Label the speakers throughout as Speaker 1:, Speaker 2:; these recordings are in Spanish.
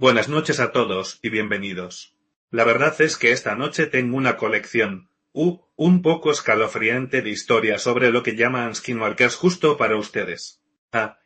Speaker 1: Buenas noches a todos y bienvenidos. La verdad es que esta noche tengo una colección, un poco escalofriante de historias sobre lo que llaman skinwalkers justo para ustedes.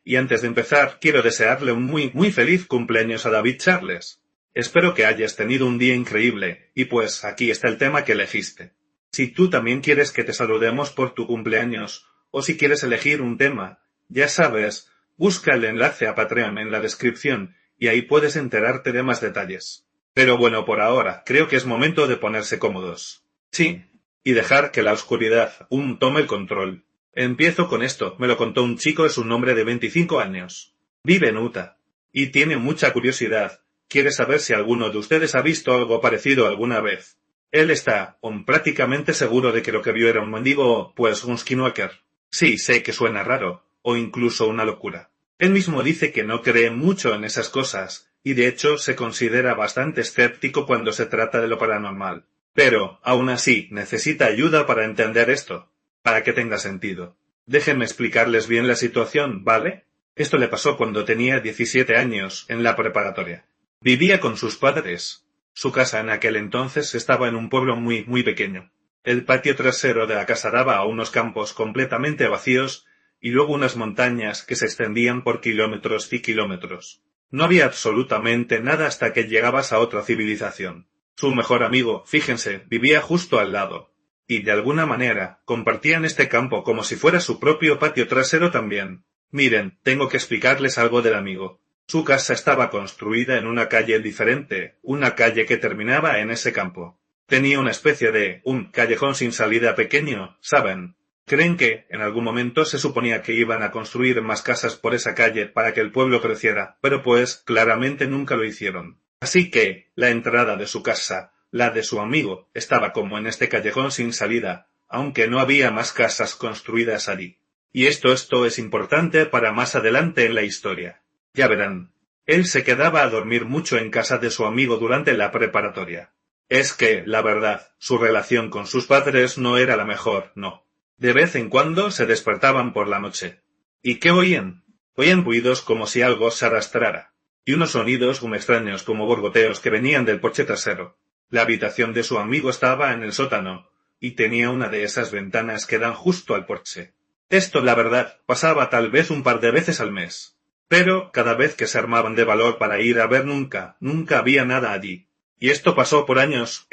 Speaker 1: Y antes de empezar, quiero desearle un muy feliz cumpleaños a David Charles. Espero que hayas tenido un día increíble, y pues aquí está el tema que elegiste. Si tú también quieres que te saludemos por tu cumpleaños, o si quieres elegir un tema, ya sabes, busca el enlace a Patreon en la descripción, y ahí puedes enterarte de más detalles. Pero bueno, por ahora, creo que es momento de ponerse cómodos. Sí, y dejar que la oscuridad tome el control. Empiezo con esto, me lo contó un chico, es un hombre de 25 años. Vive en Utah. Y tiene mucha curiosidad. Quiere saber si alguno de ustedes ha visto algo parecido alguna vez. Él está prácticamente seguro de que lo que vio era un mendigo, pues un skinwalker. Sí, sé que suena raro, o incluso una locura. Él mismo dice que no cree mucho en esas cosas, y de hecho se considera bastante escéptico cuando se trata de lo paranormal. Pero, aún así, necesita ayuda para entender esto, para que tenga sentido. Déjenme explicarles bien la situación, ¿vale? Esto le pasó cuando tenía 17 años, en la preparatoria. Vivía con sus padres. Su casa en aquel entonces estaba en un pueblo muy pequeño. El patio trasero de la casa daba a unos campos completamente vacíos, y luego unas montañas que se extendían por kilómetros y kilómetros. No había absolutamente nada hasta que llegabas a otra civilización. Su mejor amigo, fíjense, vivía justo al lado. Y de alguna manera, compartían este campo como si fuera su propio patio trasero también. Miren, tengo que explicarles algo del amigo. Su casa estaba construida en una calle diferente, una calle que terminaba en ese campo. Tenía una especie de un callejón sin salida pequeño, ¿saben? Creen que, en algún momento, se suponía que iban a construir más casas por esa calle para que el pueblo creciera, pero pues, claramente nunca lo hicieron. Así que, la entrada de su casa, la de su amigo, estaba como en este callejón sin salida, aunque no había más casas construidas allí. Y esto es importante para más adelante en la historia. Ya verán. Él se quedaba a dormir mucho en casa de su amigo durante la preparatoria. Es que, la verdad, su relación con sus padres no era la mejor, no. De vez en cuando se despertaban por la noche. ¿Y qué oían? Oían ruidos como si algo se arrastrara, y unos sonidos muy extraños como borboteos que venían del porche trasero. La habitación de su amigo estaba en el sótano, y tenía una de esas ventanas que dan justo al porche. Esto, la verdad, pasaba tal vez un par de veces al mes. Pero, cada vez que se armaban de valor para ir a ver nunca había nada allí. Y esto pasó por años,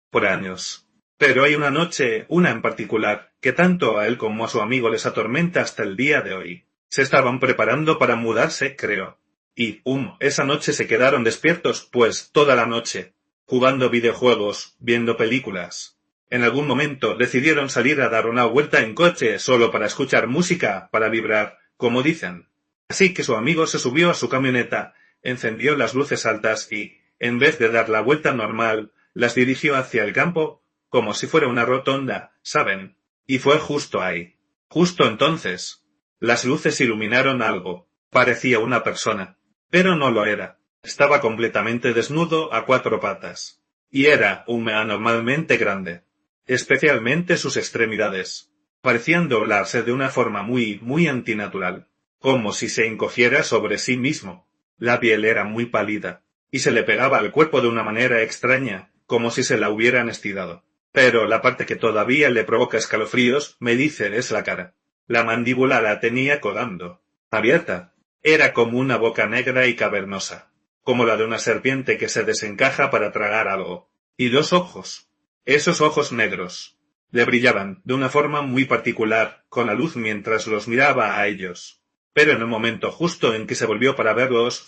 Speaker 1: Por años. Pero hay una noche, una en particular, que tanto a él como a su amigo les atormenta hasta el día de hoy. Se estaban preparando para mudarse, creo. Y, esa noche se quedaron despiertos, pues, toda la noche, jugando videojuegos, viendo películas. En algún momento decidieron salir a dar una vuelta en coche solo para escuchar música, para vibrar, como dicen. Así que su amigo se subió a su camioneta, encendió las luces altas y, en vez de dar la vuelta normal, las dirigió hacia el campo, como si fuera una rotonda, ¿saben? Y fue justo ahí. Justo entonces. Las luces iluminaron algo. Parecía una persona. Pero no lo era. Estaba completamente desnudo a 4 patas. Y era anormalmente grande. Especialmente sus extremidades. Parecían doblarse de una forma muy antinatural. Como si se encogiera sobre sí mismo. La piel era muy pálida. Y se le pegaba al cuerpo de una manera extraña, como si se la hubieran estirado. Pero la parte que todavía le provoca escalofríos, me dice, es la cara. La mandíbula la tenía colgando, abierta. Era como una boca negra y cavernosa, como la de una serpiente que se desencaja para tragar algo. Y 2 ojos. Esos ojos negros. Le brillaban de una forma muy particular, con la luz mientras los miraba a ellos. Pero en el momento justo en que se volvió para verlos,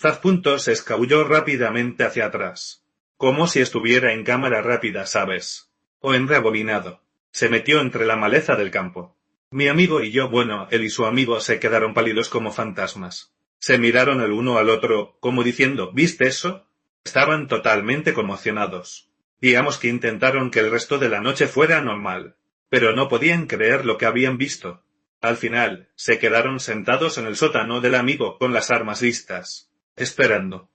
Speaker 1: se escabulló rápidamente hacia atrás. Como si estuviera en cámara rápida, ¿sabes? O en rebobinado. Se metió entre la maleza del campo. Mi amigo y yo, él y su amigo se quedaron pálidos como fantasmas. Se miraron el uno al otro, como diciendo, ¿viste eso? Estaban totalmente conmocionados. Digamos que intentaron que el resto de la noche fuera normal, pero no podían creer lo que habían visto. Al final, se quedaron sentados en el sótano del amigo con las armas listas, esperando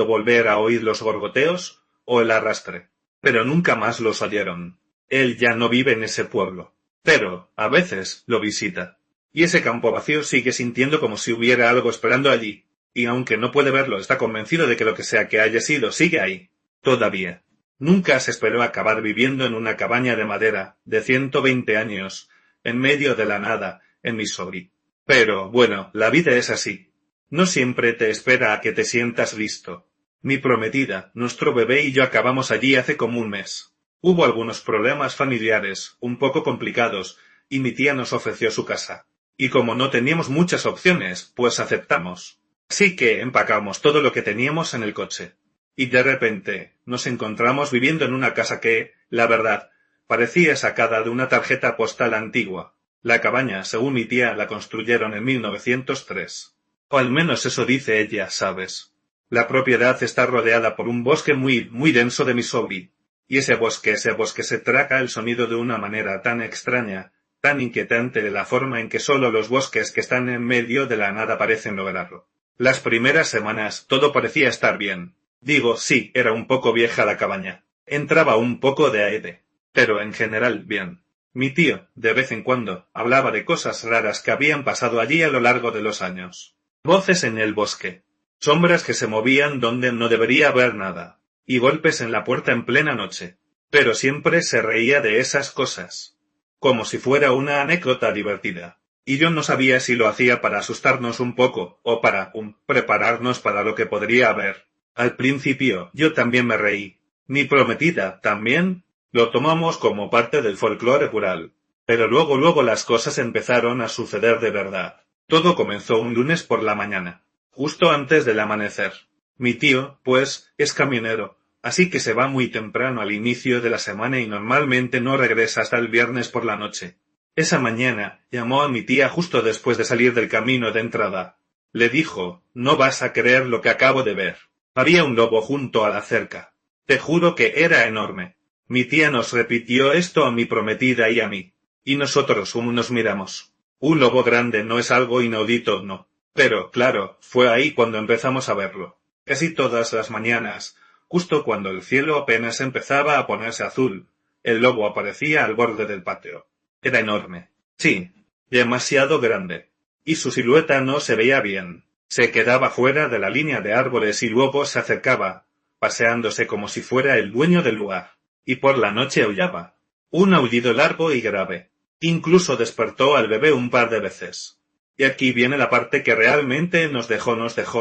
Speaker 1: volver a oír los gorgoteos o el arrastre. Pero nunca más los oyeron. Él ya no vive en ese pueblo, pero, a veces, lo visita. Y ese campo vacío sigue sintiendo como si hubiera algo esperando allí. y aunque no puede verlo, está convencido de que lo que sea que haya sido sigue ahí. Todavía. Nunca se esperó acabar viviendo en una cabaña de madera, de 120 años, en medio de la nada, en Missouri. Pero, bueno, la vida es así. No siempre te espera a que te sientas listo. Mi prometida, nuestro bebé y yo acabamos allí hace como un mes. Hubo algunos problemas familiares, un poco complicados, y mi tía nos ofreció su casa. Y como no teníamos muchas opciones, pues aceptamos. Así que empacamos todo lo que teníamos en el coche. Y de repente, nos encontramos viviendo en una casa que, la verdad, parecía sacada de una tarjeta postal antigua. La cabaña, según mi tía, la construyeron en 1903. O al menos eso dice ella, ¿sabes? La propiedad está rodeada por un bosque muy, muy denso de Missouri. Y ese bosque se traga el sonido de una manera tan extraña, tan inquietante de la forma en que solo los bosques que están en medio de la nada parecen lograrlo. Las primeras semanas todo parecía estar bien. Digo, sí, era un poco vieja la cabaña. Entraba un poco de aire. Pero en general bien. Mi tío, de vez en cuando, hablaba de cosas raras que habían pasado allí a lo largo de los años. Voces en el bosque. Sombras que se movían donde no debería haber nada. Y golpes en la puerta en plena noche. Pero siempre se reía de esas cosas. Como si fuera una anécdota divertida. Y yo no sabía si lo hacía para asustarnos un poco, o para, prepararnos para lo que podría haber. Al principio, yo también me reí. Mi prometida, también. Lo tomamos como parte del folclore rural. Pero luego las cosas empezaron a suceder de verdad. Todo comenzó un lunes por la mañana, justo antes del amanecer. Mi tío, pues, es camionero, así que se va muy temprano al inicio de la semana y normalmente no regresa hasta el viernes por la noche. Esa mañana llamó a mi tía justo después de salir del camino de entrada. Le dijo, no vas a creer lo que acabo de ver. Había un lobo junto a la cerca. Te juro que era enorme. Mi tía nos repitió esto a mi prometida y a mí. Y nosotros nos miramos. Un lobo grande no es algo inaudito, no. Pero, claro, fue ahí cuando empezamos a verlo. Casi todas las mañanas, justo cuando el cielo apenas empezaba a ponerse azul, el lobo aparecía al borde del patio. Era enorme. Sí, demasiado grande. Y su silueta no se veía bien. Se quedaba fuera de la línea de árboles y luego se acercaba, paseándose como si fuera el dueño del lugar. Y por la noche aullaba. Un aullido largo y grave. Incluso despertó al bebé un par de veces. Y aquí viene la parte que realmente nos dejó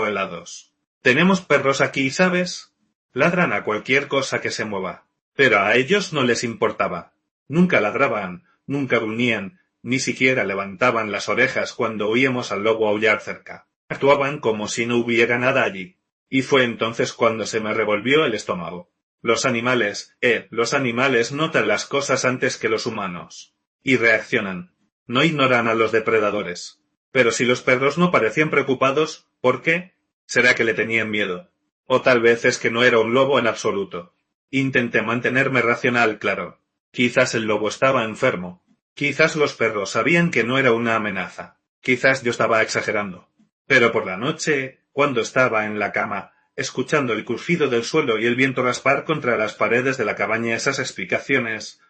Speaker 1: helados. Tenemos perros aquí, ¿sabes? Ladran a cualquier cosa que se mueva. Pero a ellos no les importaba. Nunca ladraban, nunca gruñían, ni siquiera levantaban las orejas cuando oíamos al lobo aullar cerca. Actuaban como si no hubiera nada allí. Y fue entonces cuando se me revolvió el estómago. Los animales notan las cosas antes que los humanos. Y reaccionan. No ignoran a los depredadores. Pero si los perros no parecían preocupados, ¿por qué? ¿Será que le tenían miedo? O tal vez es que no era un lobo en absoluto. Intenté mantenerme racional, claro. Quizás el lobo estaba enfermo. Quizás los perros sabían que no era una amenaza. Quizás yo estaba exagerando. Pero por la noche, cuando estaba en la cama, escuchando el crujido del suelo y el viento raspar contra las paredes de la cabaña, esas explicaciones,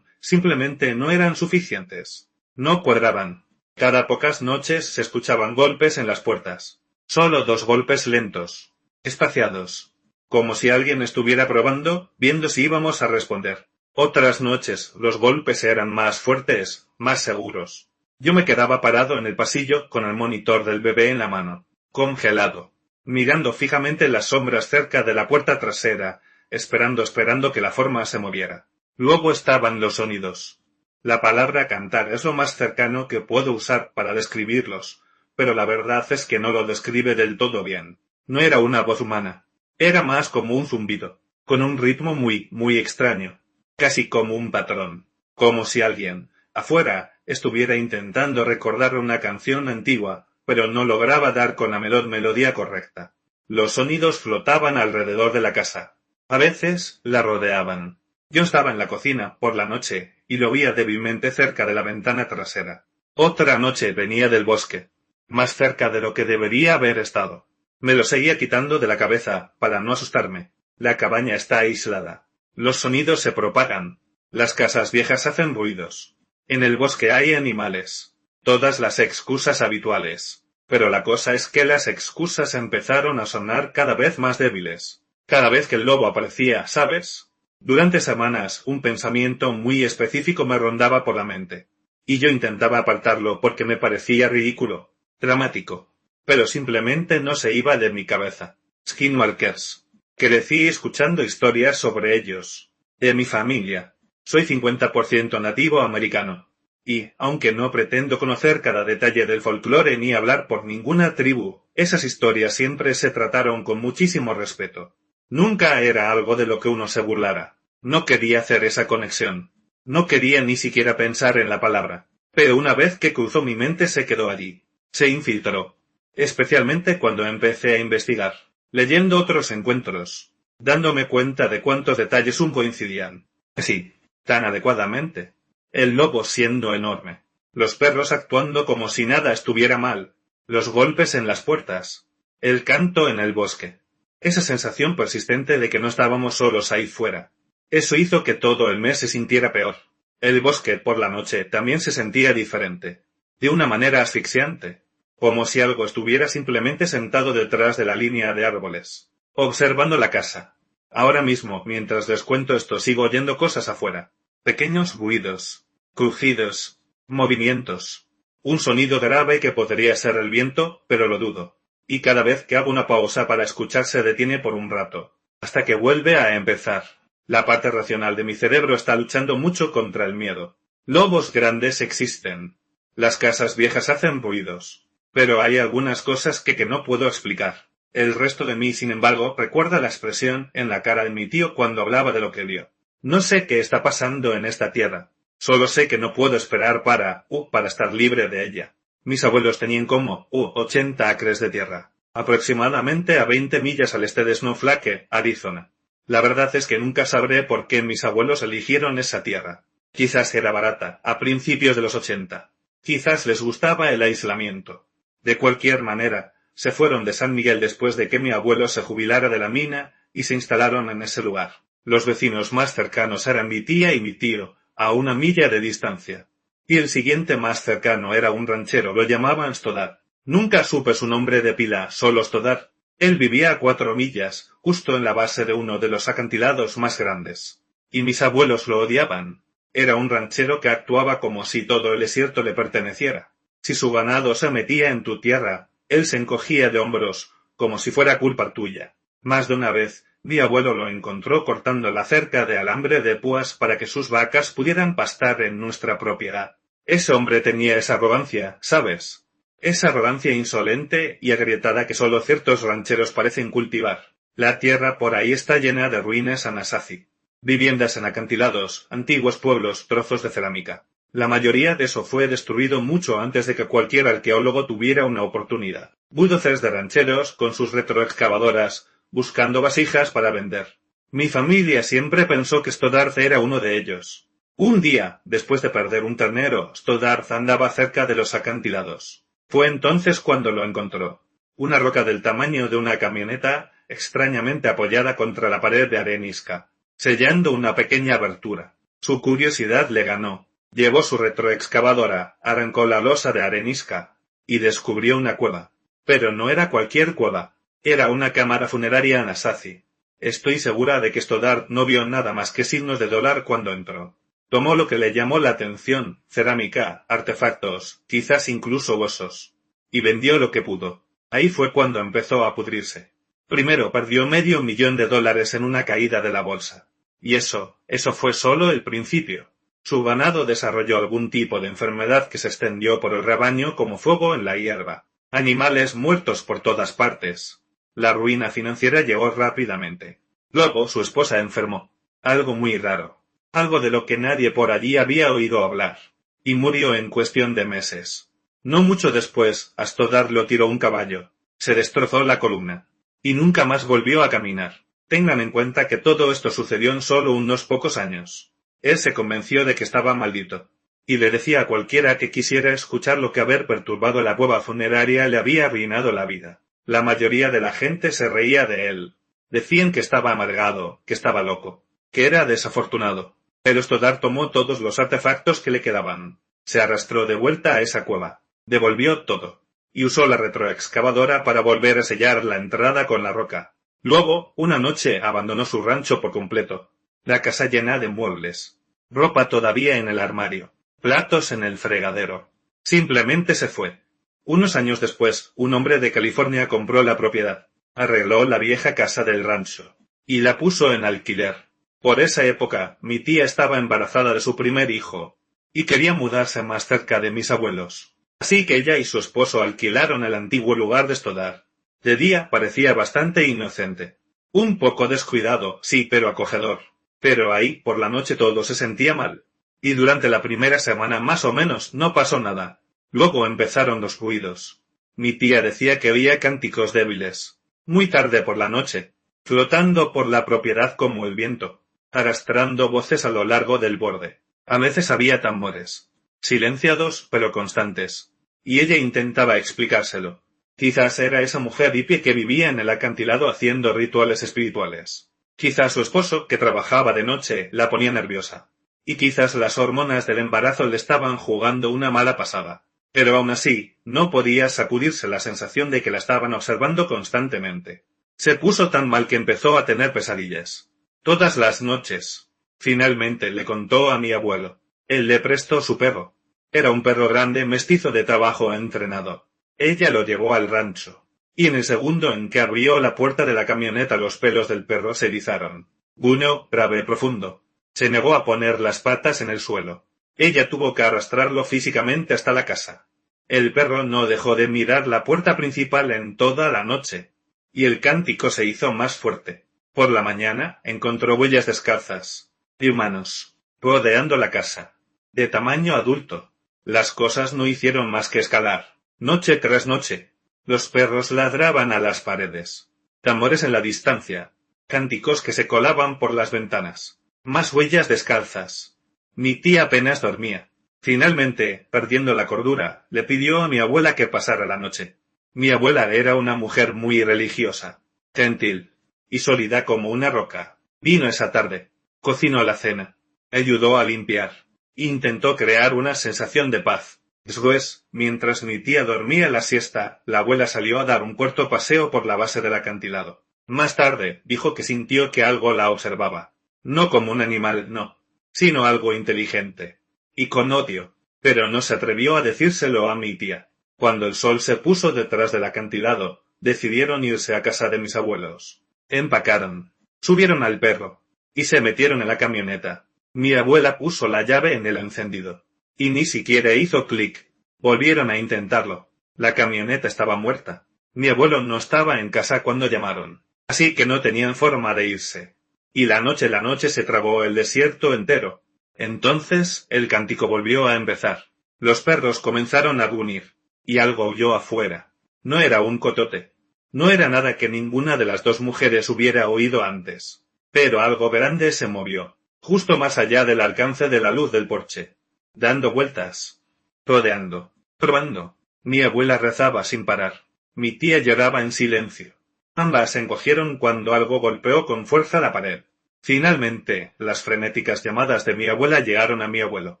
Speaker 1: simplemente no eran suficientes. No cuadraban. Cada pocas noches se escuchaban golpes en las puertas. Solo 2 golpes lentos, espaciados. Como si alguien estuviera probando, viendo si íbamos a responder. Otras noches los golpes eran más fuertes, más seguros. Yo me quedaba parado en el pasillo con el monitor del bebé en la mano, congelado, mirando fijamente las sombras cerca de la puerta trasera, esperando que la forma se moviera. Luego estaban los sonidos. La palabra cantar es lo más cercano que puedo usar para describirlos, pero la verdad es que no lo describe del todo bien. No era una voz humana. Era más como un zumbido, con un ritmo muy, muy extraño. Casi como un patrón. Como si alguien, afuera, estuviera intentando recordar una canción antigua, pero no lograba dar con la melodía correcta. Los sonidos flotaban alrededor de la casa. A veces la rodeaban. Yo estaba en la cocina, por la noche, y lo oía débilmente cerca de la ventana trasera. Otra noche venía del bosque, más cerca de lo que debería haber estado. Me lo seguía quitando de la cabeza, para no asustarme. La cabaña está aislada. Los sonidos se propagan. Las casas viejas hacen ruidos. En el bosque hay animales. Todas las excusas habituales. Pero la cosa es que las excusas empezaron a sonar cada vez más débiles. Cada vez que el lobo aparecía, ¿sabes? Durante semanas, un pensamiento muy específico me rondaba por la mente. Y yo intentaba apartarlo porque me parecía ridículo, dramático. Pero simplemente no se iba de mi cabeza. Skinwalkers. Crecí escuchando historias sobre ellos. De mi familia. Soy 50% nativo americano. Y, aunque no pretendo conocer cada detalle del folclore ni hablar por ninguna tribu, esas historias siempre se trataron con muchísimo respeto. Nunca era algo de lo que uno se burlara. No quería hacer esa conexión. No quería ni siquiera pensar en la palabra. Pero una vez que cruzó mi mente se quedó allí. Se infiltró. Especialmente cuando empecé a investigar. Leyendo otros encuentros. Dándome cuenta de cuántos detalles coincidían. Sí, tan adecuadamente. El lobo siendo enorme. Los perros actuando como si nada estuviera mal. Los golpes en las puertas. El canto en el bosque. Esa sensación persistente de que no estábamos solos ahí fuera. Eso hizo que todo el mes se sintiera peor. El bosque por la noche también se sentía diferente. De una manera asfixiante. Como si algo estuviera simplemente sentado detrás de la línea de árboles. Observando la casa. Ahora mismo, mientras les cuento esto, sigo oyendo cosas afuera. Pequeños ruidos. Crujidos. Movimientos. Un sonido grave que podría ser el viento, pero lo dudo. Y cada vez que hago una pausa para escuchar se detiene por un rato. Hasta que vuelve a empezar. La parte racional de mi cerebro está luchando mucho contra el miedo. Lobos grandes existen. Las casas viejas hacen ruidos. Pero hay algunas cosas que no puedo explicar. El resto de mí, sin embargo, recuerda la expresión en la cara de mi tío cuando hablaba de lo que vio. No sé qué está pasando en esta tierra. Solo sé que no puedo esperar para estar libre de ella. Mis abuelos tenían como 80 acres de tierra, aproximadamente a 20 millas al este de Snowflake, Arizona. La verdad es que nunca sabré por qué mis abuelos eligieron esa tierra. Quizás era barata, a principios de los 80. Quizás les gustaba el aislamiento. De cualquier manera, se fueron de San Miguel después de que mi abuelo se jubilara de la mina y se instalaron en ese lugar. Los vecinos más cercanos eran mi tía y mi tío, a 1 milla de distancia. Y el siguiente más cercano era un ranchero, lo llamaban Stoddard. Nunca supe su nombre de pila, solo Stoddard. Él vivía a 4 millas, justo en la base de uno de los acantilados más grandes. Y mis abuelos lo odiaban. Era un ranchero que actuaba como si todo el desierto le perteneciera. Si su ganado se metía en tu tierra, él se encogía de hombros, como si fuera culpa tuya. Más de una vez, mi abuelo lo encontró cortando la cerca de alambre de púas para que sus vacas pudieran pastar en nuestra propiedad. Ese hombre tenía esa arrogancia, ¿sabes? Esa arrogancia insolente y agrietada que solo ciertos rancheros parecen cultivar. La tierra por ahí está llena de ruinas Anasazi. Viviendas en acantilados, antiguos pueblos, trozos de cerámica. La mayoría de eso fue destruido mucho antes de que cualquier arqueólogo tuviera una oportunidad. Bulldozers de rancheros, con sus retroexcavadoras, buscando vasijas para vender. Mi familia siempre pensó que Stoddard era uno de ellos. Un día, después de perder un ternero, Stoddard andaba cerca de los acantilados. Fue entonces cuando lo encontró. Una roca del tamaño de una camioneta, extrañamente apoyada contra la pared de arenisca, sellando una pequeña abertura. Su curiosidad le ganó. Llevó su retroexcavadora, arrancó la losa de arenisca, y descubrió una cueva. Pero no era cualquier cueva. Era una cámara funeraria Anasazi. Estoy segura de que Stoddard no vio nada más que signos de dólar cuando entró. Tomó lo que le llamó la atención, cerámica, artefactos, quizás incluso huesos. Y vendió lo que pudo. Ahí fue cuando empezó a pudrirse. Primero perdió $500,000 en una caída de la bolsa. Y eso fue solo el principio. Su ganado desarrolló algún tipo de enfermedad que se extendió por el rebaño como fuego en la hierba. Animales muertos por todas partes. La ruina financiera llegó rápidamente. Luego su esposa enfermó. Algo muy raro. Algo de lo que nadie por allí había oído hablar. Y murió en cuestión de meses. No mucho después, a Stoddard lo tiró un caballo. Se destrozó la columna. Y nunca más volvió a caminar. Tengan en cuenta que todo esto sucedió en solo unos pocos años. Él se convenció de que estaba maldito. Y le decía a cualquiera que quisiera escuchar lo que haber perturbado la cueva funeraria le había arruinado la vida. La mayoría de la gente se reía de él. Decían que estaba amargado, que estaba loco, que era desafortunado. Pero Stoddard tomó todos los artefactos que le quedaban. Se arrastró de vuelta a esa cueva. Devolvió todo. y usó la retroexcavadora para volver a sellar la entrada con la roca. Luego, una noche abandonó su rancho por completo. La casa llena de muebles. Ropa todavía en el armario. Platos en el fregadero. Simplemente se fue. Unos años después, un hombre de California compró la propiedad. Arregló la vieja casa del rancho. Y la puso en alquiler. Por esa época, mi tía estaba embarazada de su primer hijo. Y quería mudarse más cerca de mis abuelos. Así que ella y su esposo alquilaron el antiguo lugar de Stoddard. De día parecía bastante inocente. Un poco descuidado, sí, pero acogedor. Pero ahí, por la noche todo se sentía mal. Y durante la primera semana más o menos no pasó nada. Luego empezaron los ruidos. Mi tía decía que oía cánticos débiles. Muy tarde por la noche. Flotando por la propiedad como el viento. Arrastrando voces a lo largo del borde. A veces había tambores. Silenciados, pero constantes. Y ella intentaba explicárselo. Quizás era esa mujer hippie que vivía en el acantilado haciendo rituales espirituales. Quizás su esposo, que trabajaba de noche, la ponía nerviosa. Y quizás las hormonas del embarazo le estaban jugando una mala pasada. Pero aún así, no podía sacudirse la sensación de que la estaban observando constantemente. Se puso tan mal que empezó a tener pesadillas. Todas las noches. Finalmente le contó a mi abuelo. Él le prestó su perro. Era un perro grande mestizo de trabajo entrenado. Ella lo llevó al rancho. Y en el segundo en que abrió la puerta de la camioneta los pelos del perro se erizaron. Gruñó grave y profundo. Se negó a poner las patas en el suelo. Ella tuvo que arrastrarlo físicamente hasta la casa. El perro no dejó de mirar la puerta principal en toda la noche. Y el cántico se hizo más fuerte. Por la mañana encontró huellas descalzas y humanos rodeando la casa, de tamaño adulto. Las cosas no hicieron más que escalar. Noche tras noche, los perros ladraban a las paredes. Tambores en la distancia, cánticos que se colaban por las ventanas. Más huellas descalzas. Mi tía apenas dormía. Finalmente, perdiendo la cordura, le pidió a mi abuela que pasara la noche. Mi abuela era una mujer muy religiosa, gentil y sólida como una roca. Vino esa tarde, cocinó la cena, ayudó a limpiar, intentó crear una sensación de paz. Después, mientras mi tía dormía la siesta, la abuela salió a dar un corto paseo por la base del acantilado. Más tarde, dijo que sintió que algo la observaba. No como un animal, no, sino algo inteligente. Y con odio. Pero no se atrevió a decírselo a mi tía. Cuando el sol se puso detrás del acantilado, decidieron irse a casa de mis abuelos. Empacaron, subieron al perro, y se metieron en la camioneta. Mi abuela puso la llave en el encendido. Y ni siquiera hizo clic. Volvieron a intentarlo. La camioneta estaba muerta. Mi abuelo no estaba en casa cuando llamaron. Así que no tenían forma de irse. Y la noche se tragó el desierto entero. Entonces, el cántico volvió a empezar. Los perros comenzaron a gruñir. Y algo oyó afuera. No era un coyote. No era nada que ninguna de las dos mujeres hubiera oído antes. Pero algo grande se movió. Justo más allá del alcance de la luz del porche. Dando vueltas. Rodeando. Probando. Mi abuela rezaba sin parar. Mi tía lloraba en silencio. Ambas se encogieron cuando algo golpeó con fuerza la pared. Finalmente, las frenéticas llamadas de mi abuela llegaron a mi abuelo.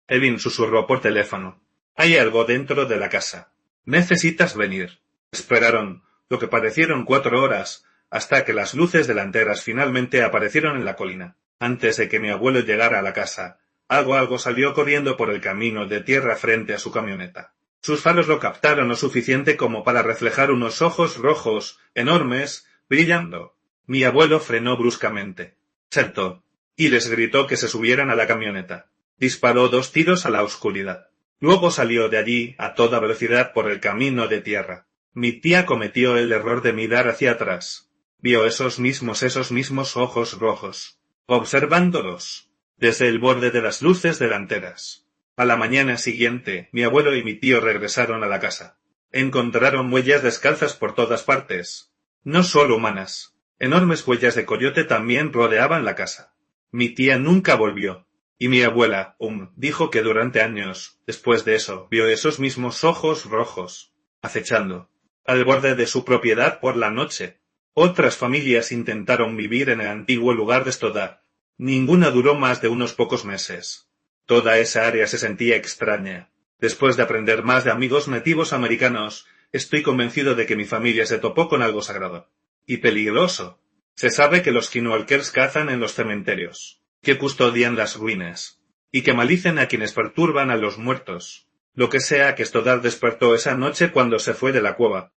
Speaker 1: Evin susurró por teléfono. Hay algo dentro de la casa. Necesitas venir. Esperaron, lo que parecieron 4 horas, hasta que las luces delanteras finalmente aparecieron en la colina. Antes de que mi abuelo llegara a la casa, algo salió corriendo por el camino de tierra frente a su camioneta. Sus faros lo captaron lo suficiente como para reflejar unos ojos rojos, enormes, brillando. Mi abuelo frenó bruscamente. Saltó, y les gritó que se subieran a la camioneta. Disparó 2 tiros a la oscuridad. Luego salió de allí a toda velocidad por el camino de tierra. Mi tía cometió el error de mirar hacia atrás. Vio esos mismos ojos rojos, observándolos, desde el borde de las luces delanteras. A la mañana siguiente, mi abuelo y mi tío regresaron a la casa. Encontraron huellas descalzas por todas partes. No solo humanas. Enormes huellas de coyote también rodeaban la casa. Mi tía nunca volvió. Y mi abuela, dijo que durante años, después de eso, vio esos mismos ojos rojos, acechando, al borde de su propiedad por la noche. Otras familias intentaron vivir en el antiguo lugar de Stoddard. Ninguna duró más de unos pocos meses. Toda esa área se sentía extraña. Después de aprender más de amigos nativos americanos, Estoy convencido de que mi familia se topó con algo sagrado. Y peligroso. Se sabe que los skinwalkers cazan en los cementerios, que custodian las ruinas, y que maldicen a quienes perturban a los muertos. Lo que sea que Stoddard despertó esa noche cuando se fue de la cueva.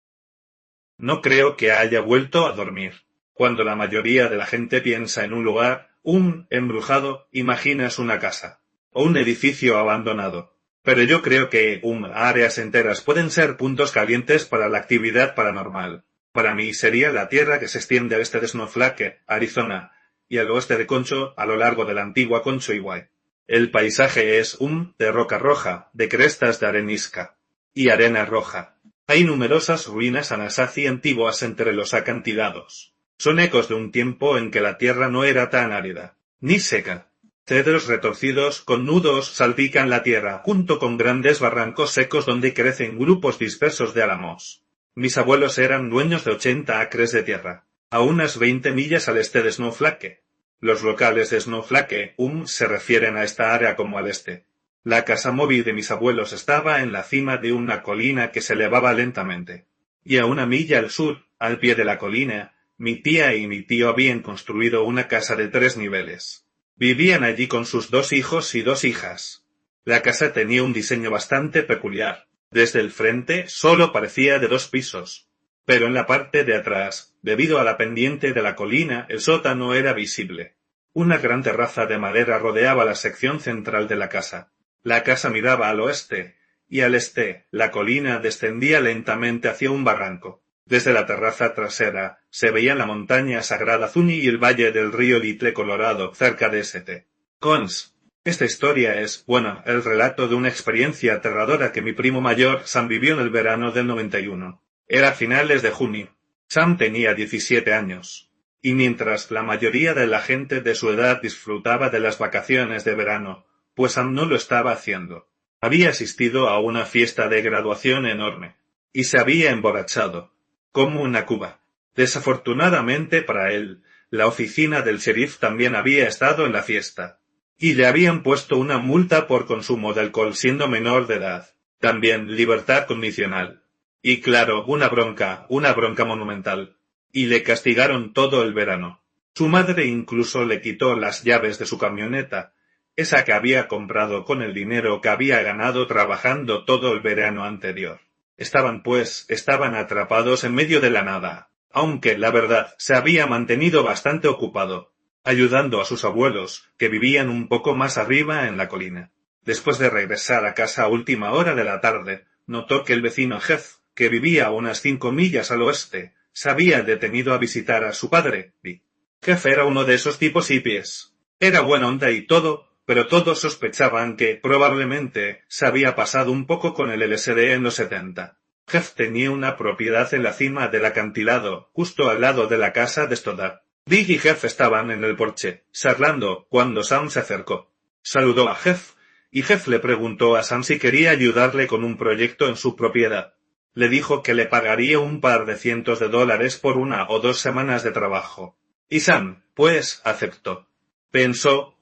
Speaker 1: No creo que haya vuelto a dormir. Cuando la mayoría de la gente piensa en un lugar, embrujado, imaginas una casa, o un edificio abandonado. Pero yo creo que áreas enteras pueden ser puntos calientes para la actividad paranormal. Para mí sería la tierra que se extiende al este de Snowflake, Arizona, y al oeste de Concho, a lo largo de la antigua Concho Iguay. El paisaje es de roca roja, de crestas de arenisca y arena roja. Hay numerosas ruinas anasazi antiguas entre los acantilados. Son ecos de un tiempo en que la tierra no era tan árida, ni seca. Cedros retorcidos con nudos salpican la tierra, junto con grandes barrancos secos donde crecen grupos dispersos de álamos. Mis abuelos eran dueños de 80 acres de tierra, a unas 20 millas al este de Snowflake. Los locales de Snowflake, se refieren a esta área como al este. La casa móvil de mis abuelos estaba en la cima de una colina que se elevaba lentamente. Y a una milla al sur, al pie de la colina, mi tía y mi tío habían construido una casa de 3 niveles. Vivían allí con sus 2 hijos y 2 hijas. La casa tenía un diseño bastante peculiar. Desde el frente solo parecía de 2 pisos. Pero en la parte de atrás, debido a la pendiente de la colina, el sótano era visible. Una gran terraza de madera rodeaba la sección central de la casa. La casa miraba al oeste, y al este, la colina descendía lentamente hacia un barranco. Desde la terraza trasera, se veían la montaña sagrada Zuni y el valle del río Little Colorado, cerca de St. Cons. Esta historia es, el relato de una experiencia aterradora que mi primo mayor, Sam, vivió en el verano del 91. Era finales de junio. Sam tenía 17 años. Y mientras la mayoría de la gente de su edad disfrutaba de las vacaciones de verano, pues Sam no lo estaba haciendo. Había asistido a una fiesta de graduación enorme. Y se había emborrachado. Como una cuba. Desafortunadamente para él, la oficina del sheriff también había estado en la fiesta. Y le habían puesto una multa por consumo de alcohol siendo menor de edad. También libertad condicional. Y claro, una bronca monumental. Y le castigaron todo el verano. Su madre incluso le quitó las llaves de su camioneta, esa que había comprado con el dinero que había ganado trabajando todo el verano anterior. Estaban atrapados en medio de la nada, aunque, la verdad, se había mantenido bastante ocupado, ayudando a sus abuelos, que vivían un poco más arriba en la colina. Después de regresar a casa a última hora de la tarde, notó que el vecino Jeff, que vivía a unas 5 millas al oeste, se había detenido a visitar a su padre, Lee. Jeff era uno de esos tipos hippies. Era buena onda y todo, pero todos sospechaban que, probablemente, se había pasado un poco con el LSD en los 70. Jeff tenía una propiedad en la cima del acantilado, justo al lado de la casa de Stoddard. Dick y Jeff estaban en el porche, charlando, cuando Sam se acercó. Saludó a Jeff, y Jeff le preguntó a Sam si quería ayudarle con un proyecto en su propiedad. Le dijo que le pagaría un par de cientos de dólares por 1 o 2 semanas de trabajo. Y Sam, pues, aceptó. Pensó,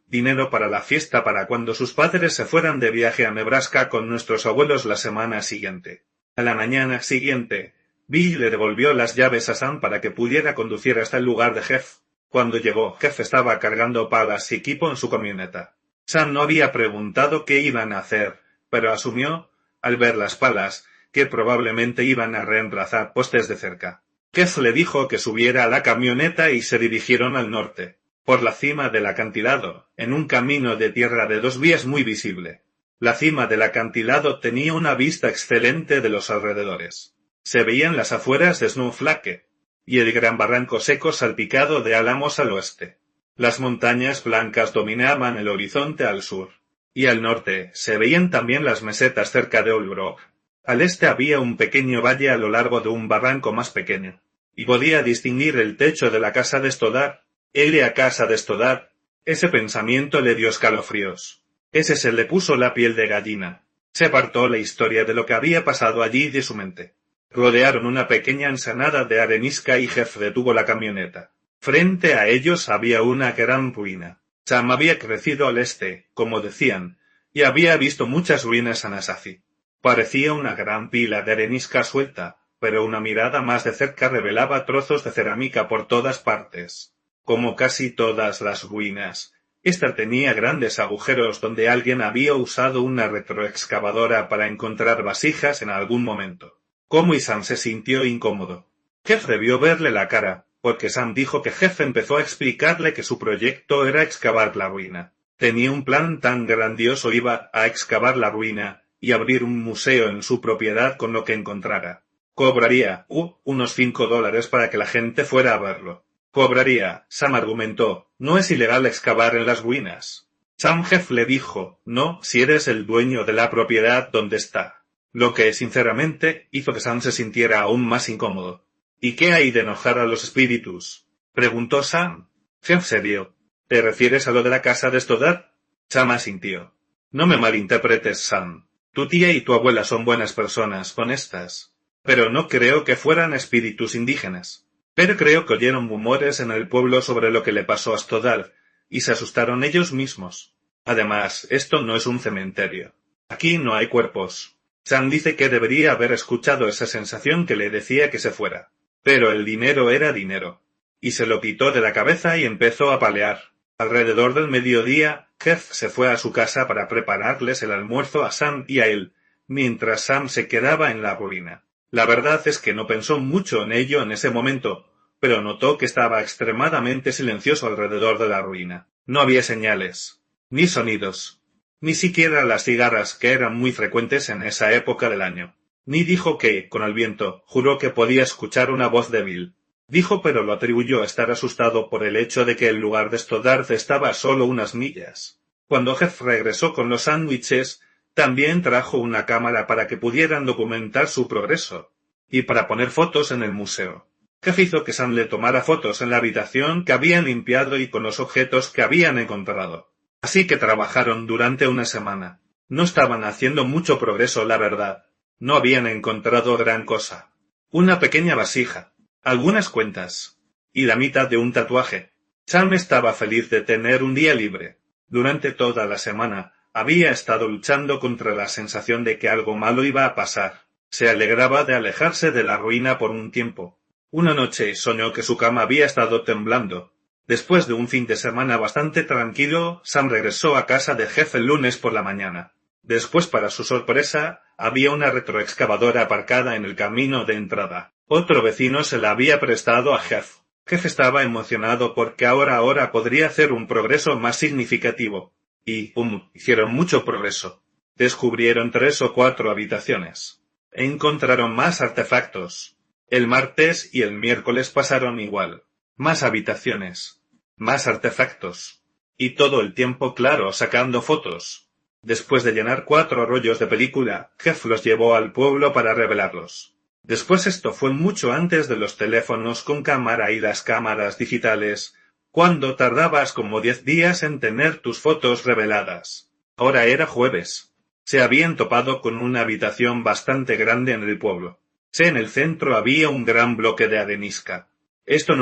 Speaker 1: dinero para la fiesta para cuando sus padres se fueran de viaje a Nebraska con nuestros abuelos la semana siguiente. A la mañana siguiente, Bill le devolvió las llaves a Sam para que pudiera conducir hasta el lugar de Jeff. Cuando llegó, Jeff estaba cargando palas y equipo en su camioneta. Sam no había preguntado qué iban a hacer, pero asumió, al ver las palas, que probablemente iban a reemplazar postes de cerca. Jeff le dijo que subiera a la camioneta y se dirigieron al norte, por la cima del acantilado, en un camino de tierra de 2 vías muy visible. La cima del acantilado tenía una vista excelente de los alrededores. Se veían las afueras de Snowflake, y el gran barranco seco salpicado de álamos al oeste. Las montañas blancas dominaban el horizonte al sur, y al norte se veían también las mesetas cerca de Old Grove. Al este había un pequeño valle a lo largo de un barranco más pequeño, y podía distinguir el techo de la casa de Stoddard. A casa de Stoddard. Ese pensamiento le dio escalofríos. Ese se le puso la piel de gallina. Se apartó la historia de lo que había pasado allí de su mente. Rodearon una pequeña ensenada de arenisca y Jeff detuvo la camioneta. Frente a ellos había una gran ruina. Sam había crecido al este, como decían, y había visto muchas ruinas anasazi. Parecía una gran pila de arenisca suelta, pero una mirada más de cerca revelaba trozos de cerámica por todas partes. Como casi todas las ruinas, esta tenía grandes agujeros donde alguien había usado una retroexcavadora para encontrar vasijas en algún momento. Como Sam se sintió incómodo. Jeff debió verle la cara, porque Sam dijo que Jeff empezó a explicarle que su proyecto era excavar la ruina. Tenía un plan tan grandioso, iba a excavar la ruina y abrir un museo en su propiedad con lo que encontrara. Cobraría, unos $5 para que la gente fuera a verlo. Cobraría, Sam argumentó, no es ilegal excavar en las ruinas. Sam Jeff le dijo, no, si eres el dueño de la propiedad donde está. Lo que, sinceramente, hizo que Sam se sintiera aún más incómodo. ¿Y qué hay de enojar a los espíritus? Preguntó Sam. Jeff se dio. ¿Te refieres a lo de la casa de Stoddard? Sam asintió. No me malinterpretes, Sam. Tu tía y tu abuela son buenas personas, honestas. Pero no creo que fueran espíritus indígenas. Pero creo que oyeron rumores en el pueblo sobre lo que le pasó a Stoddard, y se asustaron ellos mismos. Además, esto no es un cementerio. Aquí no hay cuerpos. Sam dice que debería haber escuchado esa sensación que le decía que se fuera. Pero el dinero era dinero. Y se lo quitó de la cabeza y empezó a palear. Alrededor del mediodía, Jeff se fue a su casa para prepararles el almuerzo a Sam y a él, mientras Sam se quedaba en la ruina. La verdad es que no pensó mucho en ello en ese momento, pero notó que estaba extremadamente silencioso alrededor de la ruina. No había señales, ni sonidos, ni siquiera las cigarras que eran muy frecuentes en esa época del año. Ni dijo que, con el viento, juró que podía escuchar una voz débil. Dijo, pero lo atribuyó a estar asustado por el hecho de que el lugar de Stoddard estaba a solo unas millas. Cuando Jeff regresó con los sándwiches, también trajo una cámara para que pudieran documentar su progreso, y para poner fotos en el museo. Jeff hizo que Sam le tomara fotos en la habitación que habían limpiado y con los objetos que habían encontrado. Así que trabajaron durante una semana. No estaban haciendo mucho progreso, la verdad. No habían encontrado gran cosa. Una pequeña vasija, algunas cuentas, y la mitad de un tatuaje. Sam estaba feliz de tener un día libre. Durante toda la semana, había estado luchando contra la sensación de que algo malo iba a pasar. Se alegraba de alejarse de la ruina por un tiempo. Una noche soñó que su cama había estado temblando. Después de un fin de semana bastante tranquilo, Sam regresó a casa de Jeff el lunes por la mañana. Después, para su sorpresa, había una retroexcavadora aparcada en el camino de entrada. Otro vecino se la había prestado a Jeff. Jeff estaba emocionado porque ahora podría hacer un progreso más significativo. Y, hicieron mucho progreso. Descubrieron 3 o 4 habitaciones. Encontraron más artefactos. El martes y el miércoles pasaron igual. Más habitaciones. Más artefactos. Y todo el tiempo, claro, sacando fotos. Después de llenar 4 rollos de película, Jeff los llevó al pueblo para revelarlos. Después esto fue mucho antes de los teléfonos con cámara y las cámaras digitales, cuando tardabas como 10 días en tener tus fotos reveladas. Ahora era jueves. Se habían topado con una habitación bastante grande en el pueblo. En el centro había un gran bloque de arenisca. Esto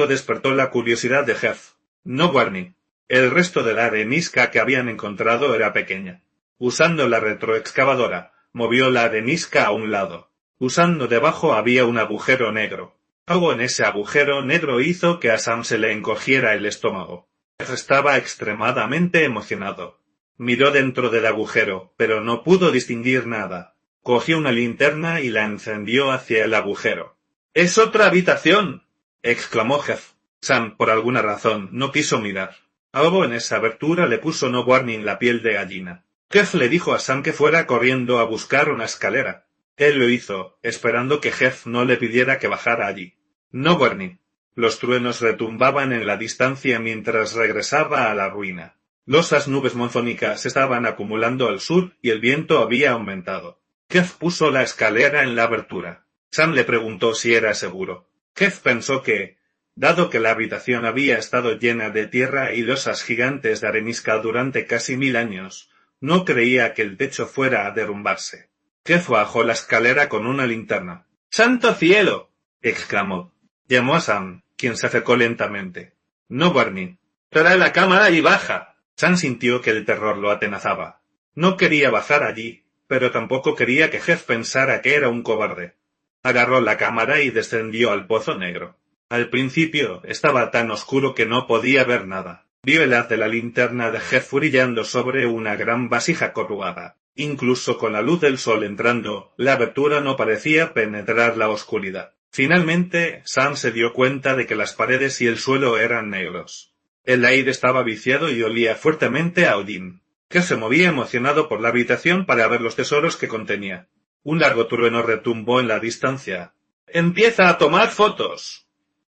Speaker 1: despertó la curiosidad de Jeff. No warning. El resto de la arenisca que habían encontrado era pequeña. Usando la retroexcavadora, movió la arenisca a un lado. Usando debajo había un agujero negro. Algo en ese agujero negro hizo que a Sam se le encogiera el estómago. Jeff estaba extremadamente emocionado. Miró dentro del agujero, pero no pudo distinguir nada. Cogió una linterna y la encendió hacia el agujero. ¡Es otra habitación!, exclamó Jeff. Sam, por alguna razón, no quiso mirar. Algo en esa abertura le puso no warning la piel de gallina. Jeff le dijo a Sam que fuera corriendo a buscar una escalera. Él lo hizo, esperando que Jeff no le pidiera que bajara allí. No warning. Los truenos retumbaban en la distancia mientras regresaba a la ruina. Losas nubes monzónicas estaban acumulando al sur y el viento había aumentado. Jeff puso la escalera en la abertura. Sam le preguntó si era seguro. Jeff pensó que, dado que la habitación había estado llena de tierra y losas gigantes de arenisca durante casi 1000 años, no creía que el techo fuera a derrumbarse. Jeff bajó la escalera con una linterna. ¡Santo cielo!, exclamó. Llamó a Sam, quien se acercó lentamente. No warning. Trae la cámara y baja. Sam sintió que el terror lo atenazaba. No quería bajar allí, pero tampoco quería que Jeff pensara que era un cobarde. Agarró la cámara y descendió al pozo negro. Al principio estaba tan oscuro que no podía ver nada. Vio el haz de la linterna de Jeff brillando sobre una gran vasija corrugada. Incluso con la luz del sol entrando, la abertura no parecía penetrar la oscuridad. Finalmente, Sam se dio cuenta de que las paredes y el suelo eran negros. El aire estaba viciado y olía fuertemente a hollín. Jeff se movía emocionado por la habitación para ver los tesoros que contenía. Un largo trueno retumbó en la distancia. «¡Empieza a tomar fotos!»,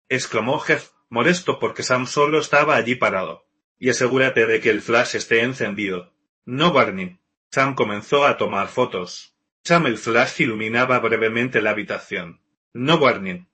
Speaker 1: exclamó Jeff, molesto porque Sam solo estaba allí parado. «Y asegúrate de que el flash esté encendido». «No, Barney». Sam comenzó a tomar fotos. El flash iluminaba brevemente la habitación. «No, Barney».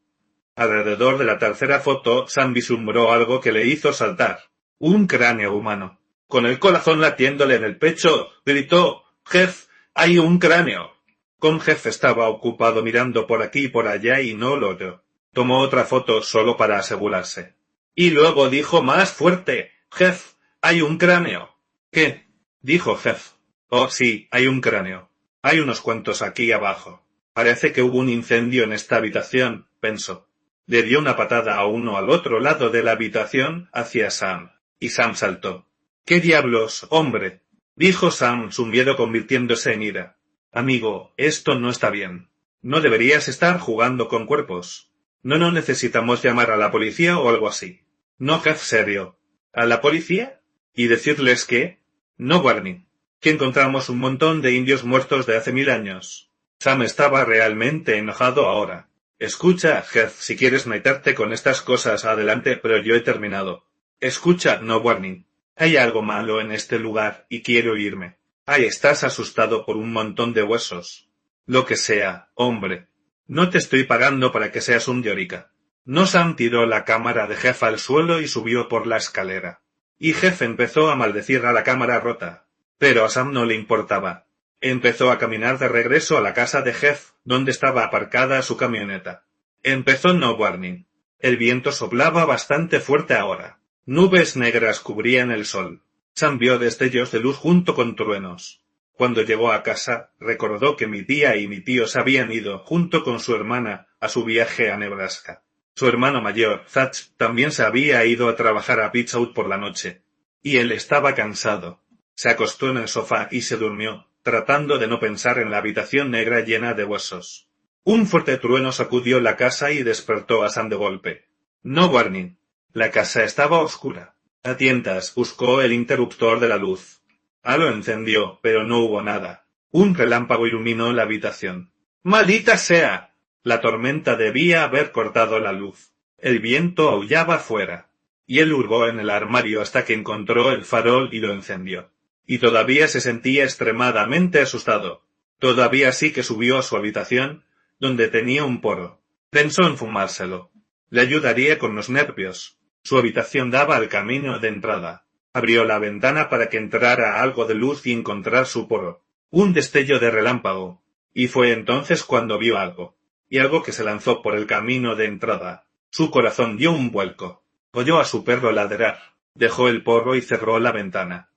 Speaker 1: Alrededor de la tercera foto, Sam vislumbró algo que le hizo saltar. Un cráneo humano. Con el corazón latiéndole en el pecho, gritó: «¡Jeff, hay un cráneo!». Con Jeff estaba ocupado mirando por aquí y por allá y no lo oyó. Tomó otra foto solo para asegurarse. Y luego dijo más fuerte: «Jeff, hay un cráneo». «¿Qué?», dijo Jeff. «Oh, sí, hay un cráneo. Hay unos cuantos aquí abajo. Parece que hubo un incendio en esta habitación», pensó. Le dio una patada a uno al otro lado de la habitación hacia Sam, y Sam saltó. «¿Qué diablos, hombre?», dijo Sam, su miedo convirtiéndose en ira. «Amigo, esto no está bien. No deberías estar jugando con cuerpos. No necesitamos llamar a la policía o algo así». «No, Jeff, serio». «¿A la policía? ¿Y decirles qué?». «No, Barney. Que encontramos un montón de indios muertos de hace 1000 años». Sam estaba realmente enojado ahora. «Escucha, Jeff, si quieres meterte con estas cosas adelante, pero yo he terminado». «Escucha, no, Barney. Hay algo malo en este lugar y quiero irme». «Ay, estás asustado por un montón de huesos». «Lo que sea, hombre. No te estoy pagando para que seas un llorica». No. Sam tiró la cámara de Jeff al suelo y subió por la escalera. Y Jeff empezó a maldecir a la cámara rota. Pero a Sam no le importaba. Empezó a caminar de regreso a la casa de Jeff, donde estaba aparcada su camioneta. Empezó no warning. El viento soplaba bastante fuerte ahora. Nubes negras cubrían el sol. Sam vio destellos de luz junto con truenos. Cuando llegó a casa, recordó que mi tía y mi tío se habían ido, junto con su hermana, a su viaje a Nebraska. Su hermano mayor, Zach, también se había ido a trabajar a Pittsburgh por la noche. Y él estaba cansado. Se acostó en el sofá y se durmió, tratando de no pensar en la habitación negra llena de huesos. Un fuerte trueno sacudió la casa y despertó a Sam de golpe. No warning. La casa estaba oscura. A tientas buscó el interruptor de la luz. Lo encendió, pero no hubo nada. Un relámpago iluminó la habitación. ¡Maldita sea! La tormenta debía haber cortado la luz. El viento aullaba fuera. Y él hurgó en el armario hasta que encontró el farol y lo encendió. Y todavía se sentía extremadamente asustado. Todavía sí que subió a su habitación, donde tenía un porro. Pensó en fumárselo. Le ayudaría con los nervios. Su habitación daba al camino de entrada. Abrió la ventana para que entrara algo de luz y encontrar su porro. Un destello de relámpago. Y fue entonces cuando vio algo. Y algo que se lanzó por el camino de entrada. Su corazón dio un vuelco. Oyó a su perro ladrar. Dejó el porro y cerró la ventana.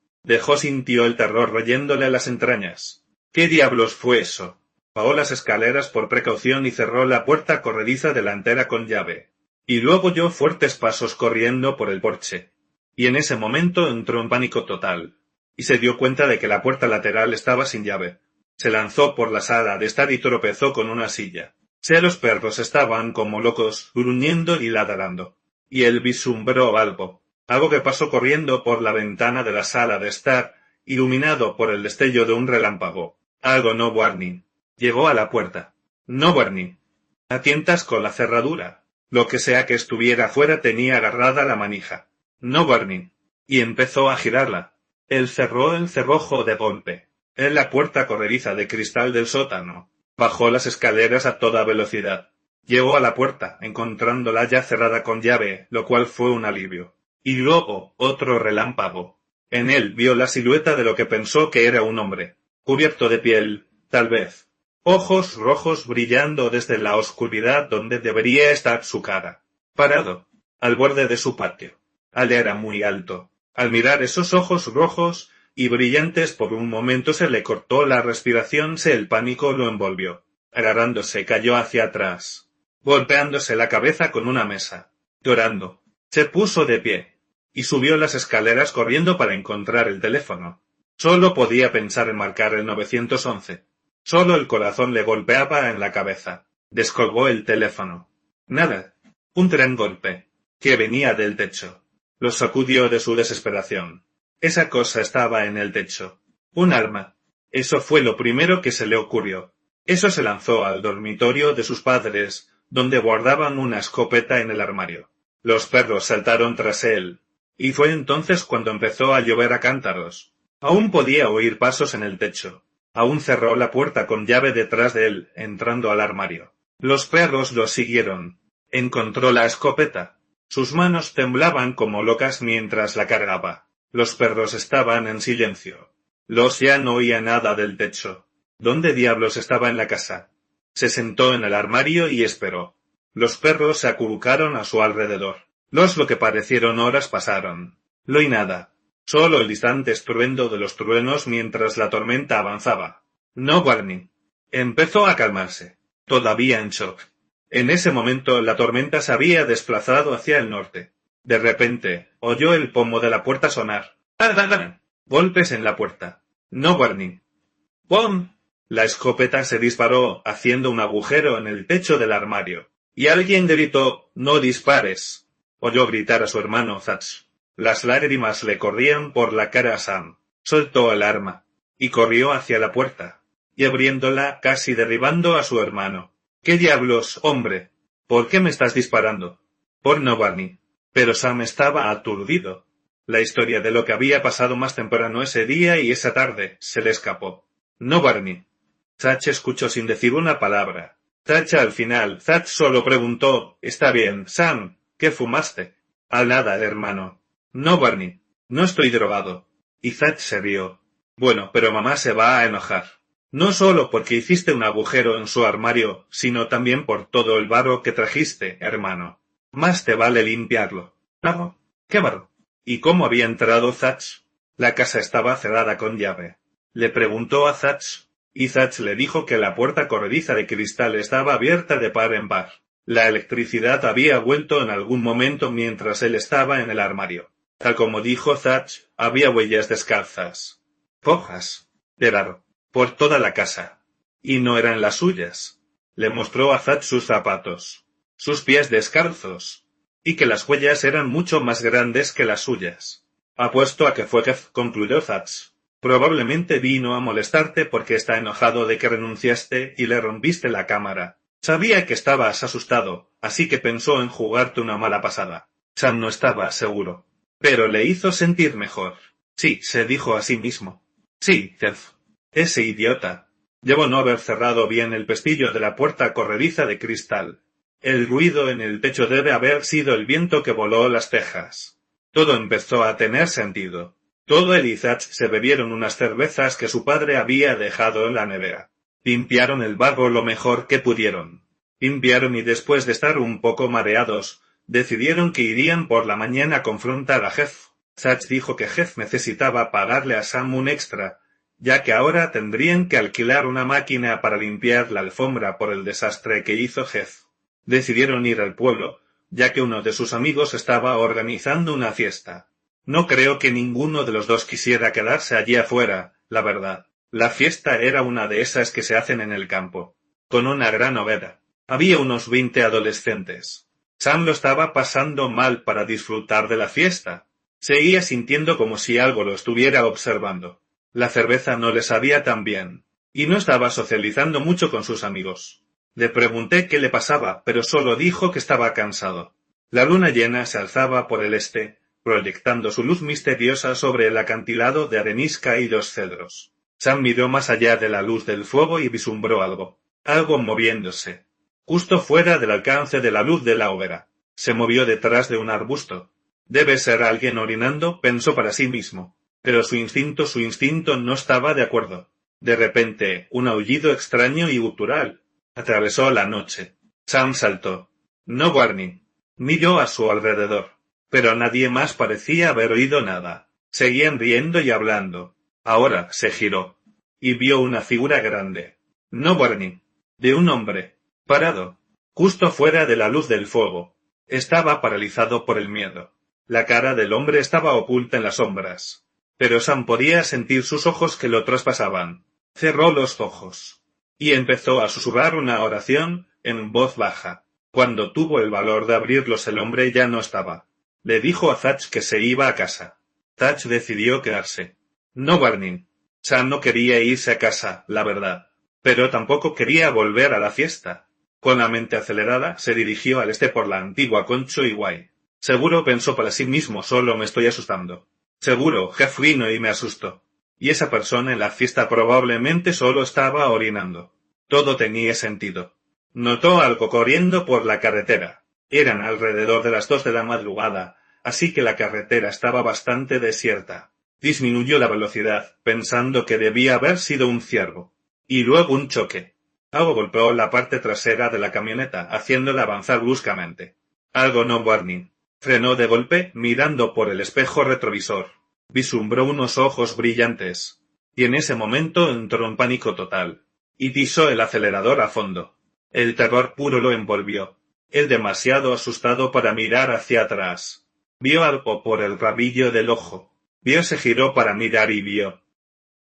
Speaker 1: Sintió el terror royéndole las entrañas. ¿Qué diablos fue eso? Bajó las escaleras por precaución y cerró la puerta corrediza delantera con llave. Y luego oyó fuertes pasos corriendo por el porche. Y en ese momento entró en pánico total. Y se dio cuenta de que la puerta lateral estaba sin llave. Se lanzó por la sala de estar y tropezó con una silla. Los perros estaban como locos, gruñendo y ladrando. Y él vislumbró algo que pasó corriendo por la ventana de la sala de estar, iluminado por el destello de un relámpago. Algo no warning. Llegó a la puerta. No warning. A tientas con la cerradura. Lo que sea que estuviera fuera tenía agarrada la manija. No warning. Y empezó a girarla. Él cerró el cerrojo de golpe. En la puerta corrediza de cristal del sótano. Bajó las escaleras a toda velocidad. Llegó a la puerta, encontrándola ya cerrada con llave, lo cual fue un alivio. Y luego otro relámpago. En él vio la silueta de lo que pensó que era un hombre. Cubierto de piel, tal vez. Ojos rojos brillando desde la oscuridad donde debería estar su cara. Parado, al borde de su patio. Él era muy alto. Al mirar esos ojos rojos, y brillantes. Por un momento se le cortó la respiración, el pánico lo envolvió. Agarrándose cayó hacia atrás, golpeándose la cabeza con una mesa. Llorando, se puso de pie y subió las escaleras corriendo para encontrar el teléfono. Solo podía pensar en marcar el 911. Solo el corazón le golpeaba en la cabeza. Descolgó el teléfono. Nada. Un gran golpe, que venía del techo. Lo sacudió de su desesperación. Esa cosa estaba en el techo. Un arma. Eso fue lo primero que se le ocurrió. Eso se lanzó al dormitorio de sus padres, donde guardaban una escopeta en el armario. Los perros saltaron tras él, y fue entonces cuando empezó a llover a cántaros. Aún podía oír pasos en el techo. Aún cerró la puerta con llave detrás de él, entrando al armario. Los perros lo siguieron. Encontró la escopeta. Sus manos temblaban como locas mientras la cargaba. Los perros estaban en silencio. Los ya no oía nada del techo. ¿Dónde diablos estaba en la casa? Se sentó en el armario y esperó. Los perros se acurrucaron a su alrededor. Lo que parecieron horas pasaron. Lo y nada. Solo el distante estruendo de los truenos mientras la tormenta avanzaba. No warning. Empezó a calmarse. Todavía en shock. En ese momento la tormenta se había desplazado hacia el norte. De repente, oyó el pomo de la puerta sonar. Golpes en la puerta. No warning. ¡Bom! La escopeta se disparó, haciendo un agujero en el techo del armario. Y alguien gritó, «¡No dispares!». Oyó gritar a su hermano Thatch. Las lágrimas le corrían por la cara a Sam. Soltó el arma y corrió hacia la puerta, y abriéndola casi derribando a su hermano. «¿Qué diablos, hombre? ¿Por qué me estás disparando?» «Por no, Barney». Pero Sam estaba aturdido. La historia de lo que había pasado más temprano ese día y esa tarde se le escapó. «No, Barney». Thatch escuchó sin decir una palabra. Thatch al final, Thatch solo preguntó, «Está bien, Sam, ¿qué fumaste?» «Al nada, hermano». «No, Barney, no estoy drogado». Y Thatch se rió. «Bueno, pero mamá se va a enojar. No solo porque hiciste un agujero en su armario, sino también por todo el barro que trajiste, hermano. Más te vale limpiarlo». «¿Barro? ¿Qué barro?» ¿Y cómo había entrado Thatch? La casa estaba cerrada con llave. Le preguntó a Thatch, y Thatch le dijo que la puerta corrediza de cristal estaba abierta de par en par. La electricidad había vuelto en algún momento mientras él estaba en el armario. Tal como dijo Thatch, había huellas descalzas. Fojas. De barro. Por toda la casa. Y no eran las suyas. Le mostró a Thatch sus zapatos. Sus pies descalzos. Y que las huellas eran mucho más grandes que las suyas. Apuesto a que fue Jeff, concluyó Thatch. Probablemente vino a molestarte porque está enojado de que renunciaste y le rompiste la cámara. Sabía que estabas asustado, así que pensó en jugarte una mala pasada. Sam no estaba seguro. Pero le hizo sentir mejor. Sí, se dijo a sí mismo. Sí, Jeff. Ese idiota. Debo no haber cerrado bien el pestillo de la puerta corrediza de cristal. El ruido en el techo debe haber sido el viento que voló las tejas. Todo empezó a tener sentido. Todo él y Thatch se bebieron unas cervezas que su padre había dejado en la nevera. Limpiaron el barro lo mejor que pudieron. Limpiaron y después de estar un poco mareados, decidieron que irían por la mañana a confrontar a Jeff. Thatch dijo que Jeff necesitaba pagarle a Sam un extra, ya que ahora tendrían que alquilar una máquina para limpiar la alfombra por el desastre que hizo Jeff. Decidieron ir al pueblo, ya que uno de sus amigos estaba organizando una fiesta. No creo que ninguno de los dos quisiera quedarse allí afuera, la verdad. La fiesta era una de esas que se hacen en el campo, con una gran hoguera. Había unos 20 adolescentes. Sam lo estaba pasando mal para disfrutar de la fiesta. Seguía sintiendo como si algo lo estuviera observando. La cerveza no le sabía tan bien, y no estaba socializando mucho con sus amigos. Le pregunté qué le pasaba, pero solo dijo que estaba cansado. La luna llena se alzaba por el este, proyectando su luz misteriosa sobre el acantilado de arenisca y los cedros. Sam miró más allá de la luz del fuego y vislumbró algo. Algo moviéndose. Justo fuera del alcance de la luz de la hoguera. Se movió detrás de un arbusto. Debe ser alguien orinando, pensó para sí mismo. Pero su instinto no estaba de acuerdo. De repente, un aullido extraño y gutural atravesó la noche. Sam saltó. No warning. Miró a su alrededor. Pero nadie más parecía haber oído nada. Seguían riendo y hablando. Ahora se giró. Y vio una figura grande. No Warning. De un hombre. Parado. Justo fuera de la luz del fuego. Estaba paralizado por el miedo. La cara del hombre estaba oculta en las sombras. Pero Sam podía sentir sus ojos que lo traspasaban. Cerró los ojos. Y empezó a susurrar una oración, en voz baja. Cuando tuvo el valor de abrirlos el hombre ya no estaba. Le dijo a Thatch que se iba a casa. Thatch decidió quedarse. No Warning. Sam no quería irse a casa, la verdad. Pero tampoco quería volver a la fiesta. Con la mente acelerada, se dirigió al este por la antigua Concho y Guay. Seguro, pensó para sí mismo, solo me estoy asustando. Seguro, Jeff vino y me asustó. Y esa persona en la fiesta probablemente solo estaba orinando. Todo tenía sentido. Notó algo corriendo por la carretera. Eran alrededor de las 2 de la madrugada, así que la carretera estaba bastante desierta. Disminuyó la velocidad, pensando que debía haber sido un ciervo. Y luego un choque. Algo golpeó la parte trasera de la camioneta, haciéndola avanzar bruscamente. Algo no Warning. Frenó de golpe, mirando por el espejo retrovisor. Vislumbró unos ojos brillantes. Y en ese momento entró en pánico total. Y pisó el acelerador a fondo. El terror puro lo envolvió. Él demasiado asustado para mirar hacia atrás. Vio algo por el rabillo del ojo. Se giró para mirar y vio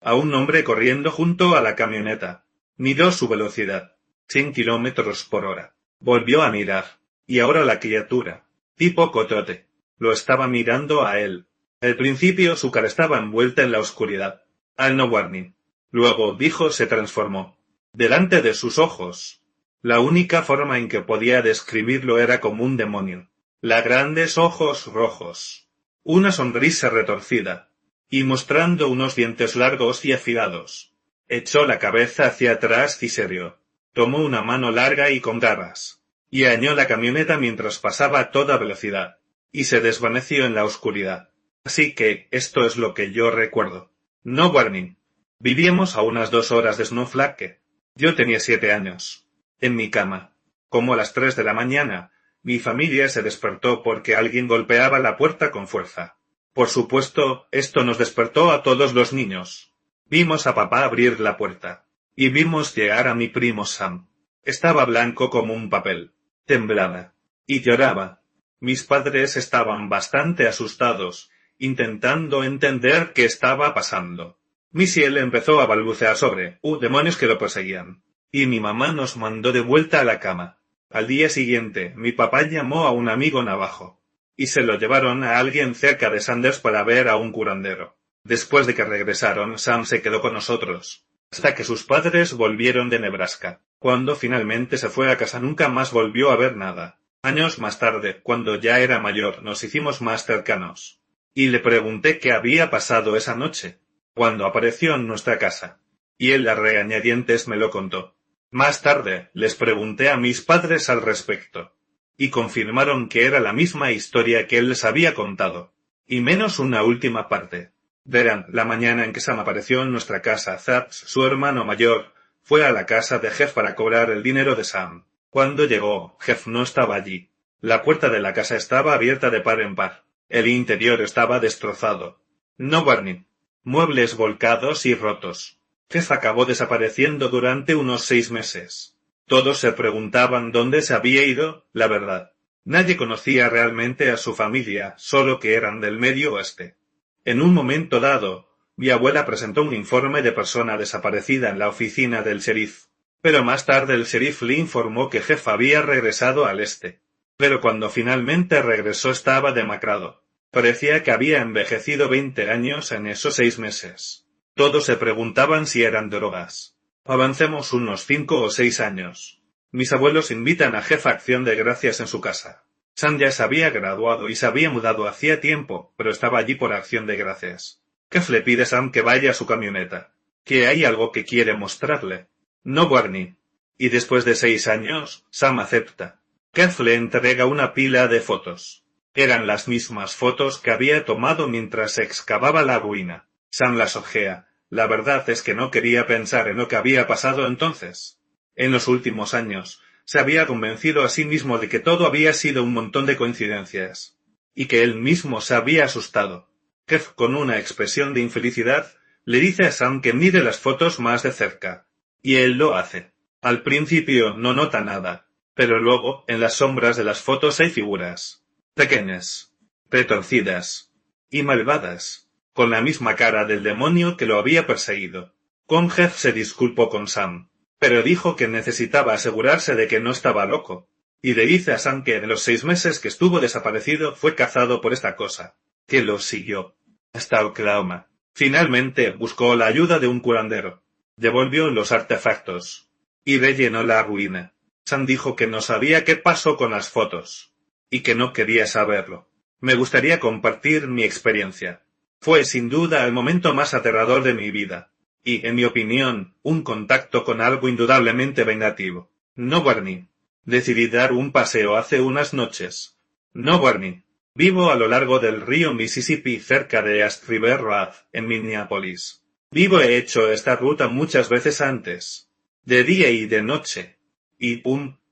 Speaker 1: a un hombre corriendo junto a la camioneta. Miró su velocidad. 100 kilómetros por hora. Volvió a mirar. Y ahora la criatura, tipo coyote, lo estaba mirando a él. Al principio su cara estaba envuelta en la oscuridad. Al no Warning. Luego, dijo, se transformó. Delante de sus ojos. La única forma en que podía describirlo era como un demonio. Los grandes ojos rojos. Una sonrisa retorcida. Y mostrando unos dientes largos y afilados. Echó la cabeza hacia atrás y se rió. Tomó una mano larga y con garras. Y arañó la camioneta mientras pasaba a toda velocidad. Y se desvaneció en la oscuridad. Así que, esto es lo que yo recuerdo. No Warning. Vivíamos a unas 2 horas de Snowflake. Yo tenía 7 años. En mi cama. Como a las 3 de la mañana, mi familia se despertó porque alguien golpeaba la puerta con fuerza. Por supuesto, esto nos despertó a todos los niños. Vimos a papá abrir la puerta. Y vimos llegar a mi primo Sam. Estaba blanco como un papel. Temblaba. Y lloraba. Mis padres estaban bastante asustados, intentando entender qué estaba pasando. Michelle empezó a balbucear sobre demonios que lo perseguían. Y mi mamá nos mandó de vuelta a la cama. Al día siguiente, mi papá llamó a un amigo navajo. Y se lo llevaron a alguien cerca de Sanders para ver a un curandero. Después de que regresaron, Sam se quedó con nosotros. Hasta que sus padres volvieron de Nebraska. Cuando finalmente se fue a casa nunca más volvió a ver nada. Años más tarde, cuando ya era mayor, nos hicimos más cercanos. Y le pregunté qué había pasado esa noche, cuando apareció en nuestra casa. Y él a regañadientes me lo contó. Más tarde, les pregunté a mis padres al respecto. Y confirmaron que era la misma historia que él les había contado. Y menos una última parte. Verán, la mañana en que Sam apareció en nuestra casa, Thatch, su hermano mayor, fue a la casa de Jeff para cobrar el dinero de Sam. Cuando llegó, Jeff no estaba allí. La puerta de la casa estaba abierta de par en par. El interior estaba destrozado. No Warning. Muebles volcados y rotos. Jeff acabó desapareciendo durante unos 6 meses. Todos se preguntaban dónde se había ido, la verdad. Nadie conocía realmente a su familia, solo que eran del Medio Oeste. En un momento dado, mi abuela presentó un informe de persona desaparecida en la oficina del sheriff. Pero más tarde el sheriff le informó que Jeff había regresado al este. Pero cuando finalmente regresó estaba demacrado. Parecía que había envejecido 20 años en esos 6 meses. Todos se preguntaban si eran drogas. Avancemos unos 5 o 6 años. Mis abuelos invitan a Jeff a Acción de Gracias en su casa. Sam ya se había graduado y se había mudado hacía tiempo, pero estaba allí por Acción de Gracias. Jeff le pide a Sam que vaya a su camioneta, que hay algo que quiere mostrarle. No Warning. Y después de 6 años, Sam acepta. Jeff le entrega una pila de fotos. Eran las mismas fotos que había tomado mientras excavaba la ruina. Sam las ojea. La verdad es que no quería pensar en lo que había pasado entonces. En los últimos años, se había convencido a sí mismo de que todo había sido un montón de coincidencias. Y que él mismo se había asustado. Jeff, con una expresión de infelicidad, Le dice a Sam que mire las fotos más de cerca. Y él lo hace. Al principio no nota nada, pero luego, en las sombras de las fotos hay figuras. Pequeñas, retorcidas y malvadas, con la misma cara del demonio que lo había perseguido. Conger se disculpó con Sam, pero dijo que necesitaba asegurarse de que no estaba loco, y le dice a Sam que en los 6 meses que estuvo desaparecido fue cazado por esta cosa, que lo siguió hasta Oklahoma. Finalmente buscó la ayuda de un curandero, devolvió los artefactos y rellenó la ruina. Sam dijo que no sabía qué pasó con las fotos, y que no quería saberlo. Me gustaría compartir mi experiencia. Fue sin duda el momento más aterrador de mi vida, y, en mi opinión, un contacto con algo indudablemente vengativo. No, Barney. Decidí dar un paseo hace unas noches. No, Barney. Vivo a lo largo del río Mississippi cerca de East River Road, en Minneapolis. He hecho esta ruta muchas veces antes, de día y de noche, y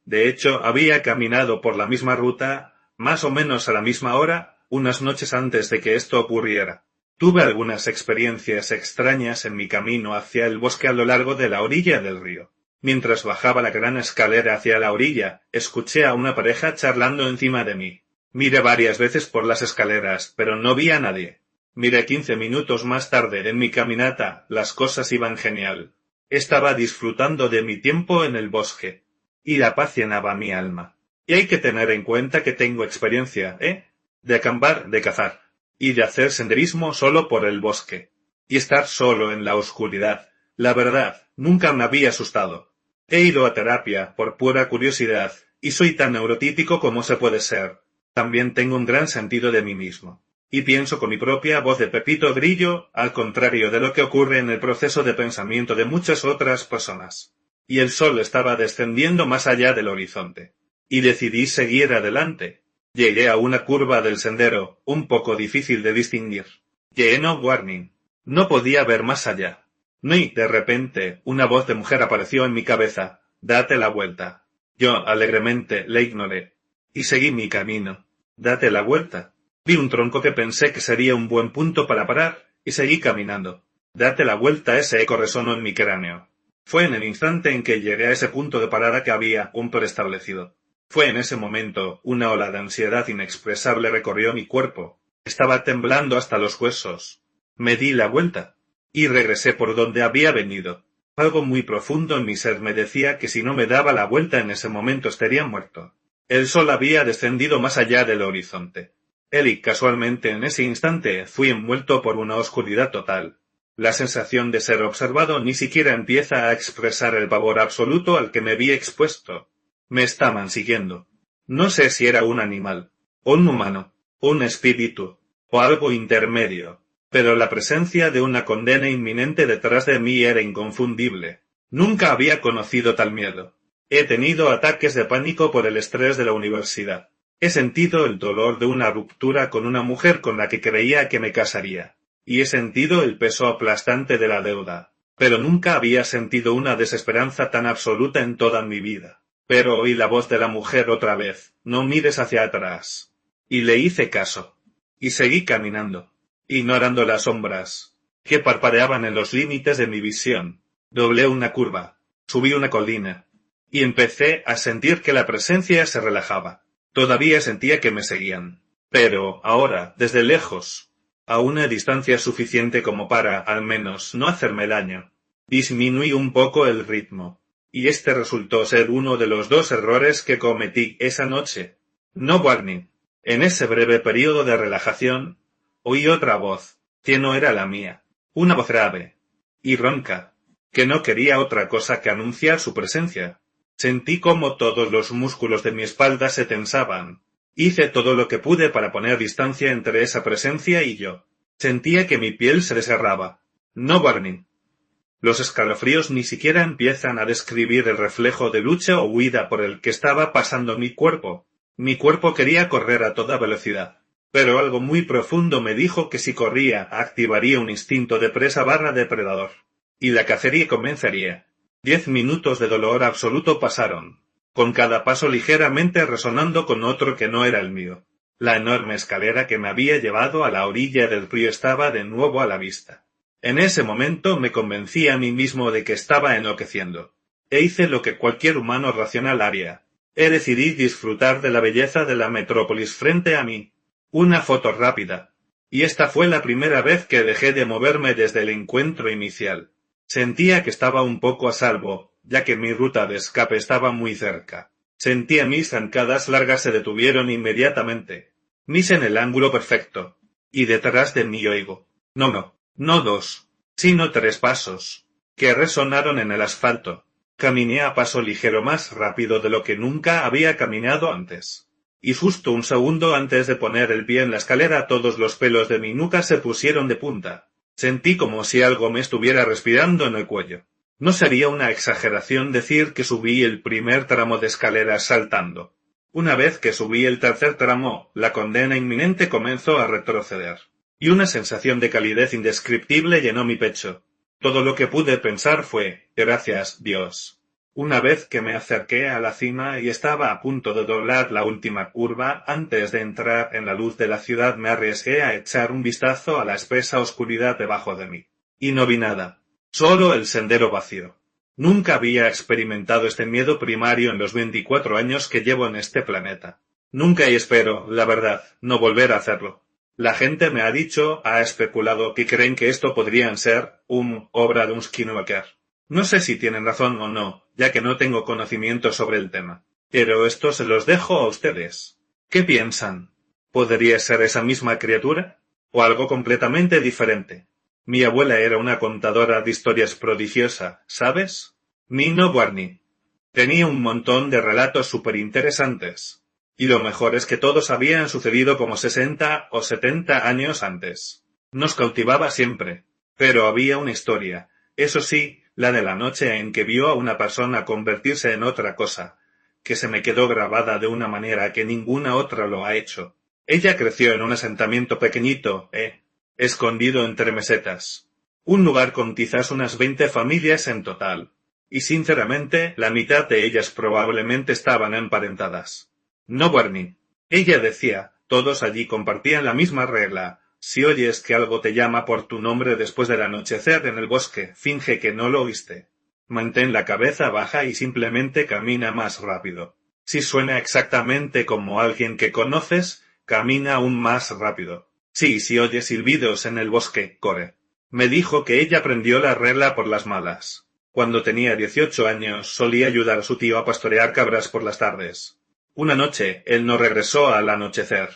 Speaker 1: de hecho había caminado por la misma ruta, más o menos a la misma hora, unas noches antes de que esto ocurriera. Tuve algunas experiencias extrañas en mi camino hacia el bosque a lo largo de la orilla del río. Mientras bajaba la gran escalera hacia la orilla, escuché a una pareja charlando encima de mí. Miré varias veces por las escaleras, pero no vi a nadie. Miré 15 minutos más tarde en mi caminata, las cosas iban genial. Estaba disfrutando de mi tiempo en el bosque, y la paz llenaba mi alma. Y hay que tener en cuenta que tengo experiencia, de acampar, de cazar, y de hacer senderismo solo por el bosque. Y estar solo en la oscuridad. La verdad, nunca me había asustado. He ido a terapia por pura curiosidad, y soy tan neurotípico como se puede ser. También tengo un gran sentido de mí mismo. Y pienso con mi propia voz de Pepito Grillo, al contrario de lo que ocurre en el proceso de pensamiento de muchas otras personas. Y el sol estaba descendiendo más allá del horizonte. Y decidí seguir adelante. Llegué a una curva del sendero, un poco difícil de distinguir. Lleno warning. No podía ver más allá. Y, de repente, una voz de mujer apareció en mi cabeza. Date la vuelta. Yo, alegremente, le ignoré. Y seguí mi camino. Date la vuelta. Vi un tronco que pensé que sería un buen punto para parar, y seguí caminando. Date la vuelta, ese eco resonó en mi cráneo. Fue en el instante en que llegué a ese punto de parada que había un preestablecido. Fue en ese momento, una ola de ansiedad inexpresable recorrió mi cuerpo. Estaba temblando hasta los huesos. Me di la vuelta, y regresé por donde había venido. Algo muy profundo en mi ser me decía que si no me daba la vuelta en ese momento estaría muerto. El sol había descendido más allá del horizonte. Y casualmente en ese instante fui envuelto por una oscuridad total. La sensación de ser observado ni siquiera empieza a expresar el pavor absoluto al que me vi expuesto. Me estaban siguiendo. No sé si era un animal, un humano, un espíritu, o algo intermedio, pero la presencia de una condena inminente detrás de mí era inconfundible. Nunca había conocido tal miedo. He tenido ataques de pánico por el estrés de la universidad. He sentido el dolor de una ruptura con una mujer con la que creía que me casaría. Y he sentido el peso aplastante de la deuda. Pero nunca había sentido una desesperanza tan absoluta en toda mi vida. Pero oí la voz de la mujer otra vez. No mires hacia atrás. Y le hice caso. Y seguí caminando, ignorando las sombras, que parpadeaban en los límites de mi visión. Doblé una curva. Subí una colina. Y empecé a sentir que la presencia se relajaba. Todavía sentía que me seguían. Pero, ahora, desde lejos, a una distancia suficiente como para, al menos, no hacerme daño, disminuí un poco el ritmo. Y este resultó ser uno de los 2 errores que cometí esa noche. No, Barney. En ese breve período de relajación, oí otra voz, que no era la mía. Una voz grave y ronca, que no quería otra cosa que anunciar su presencia. Sentí como todos los músculos de mi espalda se tensaban. Hice todo lo que pude para poner distancia entre esa presencia y yo. Sentía que mi piel se desgarraba. No, Barney. Los escalofríos ni siquiera empiezan a describir el reflejo de lucha o huida por el que estaba pasando mi cuerpo. Mi cuerpo quería correr a toda velocidad. Pero algo muy profundo me dijo que si corría, activaría un instinto de presa / depredador. Y la cacería comenzaría. 10 minutos de dolor absoluto pasaron, con cada paso ligeramente resonando con otro que no era el mío. La enorme escalera que me había llevado a la orilla del río estaba de nuevo a la vista. En ese momento me convencí a mí mismo de que estaba enloqueciendo. E hice lo que cualquier humano racional haría. Decidí disfrutar de la belleza de la metrópolis frente a mí. Una foto rápida. Y esta fue la primera vez que dejé de moverme desde el encuentro inicial. Sentía que estaba un poco a salvo, ya que mi ruta de escape estaba muy cerca. Sentía mis zancadas largas se detuvieron inmediatamente. Mis en el ángulo perfecto. Y detrás de mí oigo. No 2, sino 3 pasos. Que resonaron en el asfalto. Caminé a paso ligero más rápido de lo que nunca había caminado antes. Y justo un segundo antes de poner el pie en la escalera todos los pelos de mi nuca se pusieron de punta. Sentí como si algo me estuviera respirando en el cuello. No sería una exageración decir que subí el primer tramo de escaleras saltando. Una vez que subí el tercer tramo, la condena inminente comenzó a retroceder. Y una sensación de calidez indescriptible llenó mi pecho. Todo lo que pude pensar fue, gracias, Dios. Una vez que me acerqué a la cima y estaba a punto de doblar la última curva, antes de entrar en la luz de la ciudad me arriesgué a echar un vistazo a la espesa oscuridad debajo de mí. Y no vi nada. Solo el sendero vacío. Nunca había experimentado este miedo primario en los 24 años que llevo en este planeta. Nunca y espero, la verdad, no volver a hacerlo. La gente me ha dicho, ha especulado que creen que esto podrían ser obra de un skinwalker. No sé si tienen razón o no, ya que no tengo conocimiento sobre el tema. Pero esto se los dejo a ustedes. ¿Qué piensan? ¿Podría ser esa misma criatura? ¿O algo completamente diferente? Mi abuela era una contadora de historias prodigiosa, ¿sabes? Nino Barney. Tenía un montón de relatos superinteresantes. Y lo mejor es que todos habían sucedido como 60 o 70 años antes. Nos cautivaba siempre. Pero había una historia, eso sí, la de la noche en que vio a una persona convertirse en otra cosa, que se me quedó grabada de una manera que ninguna otra lo ha hecho. Ella creció en un asentamiento pequeñito, escondido entre mesetas. Un lugar con quizás unas 20 familias en total. Y sinceramente, la mitad de ellas probablemente estaban emparentadas. No Barney. Ella decía, todos allí compartían la misma regla. Si oyes que algo te llama por tu nombre después del anochecer en el bosque, finge que no lo oíste. Mantén la cabeza baja y simplemente camina más rápido. Si suena exactamente como alguien que conoces, camina aún más rápido. Sí, si oyes silbidos en el bosque, corre. Me dijo que ella aprendió la regla por las malas. Cuando tenía 18 años, solía ayudar a su tío a pastorear cabras por las tardes. Una noche, él no regresó al anochecer.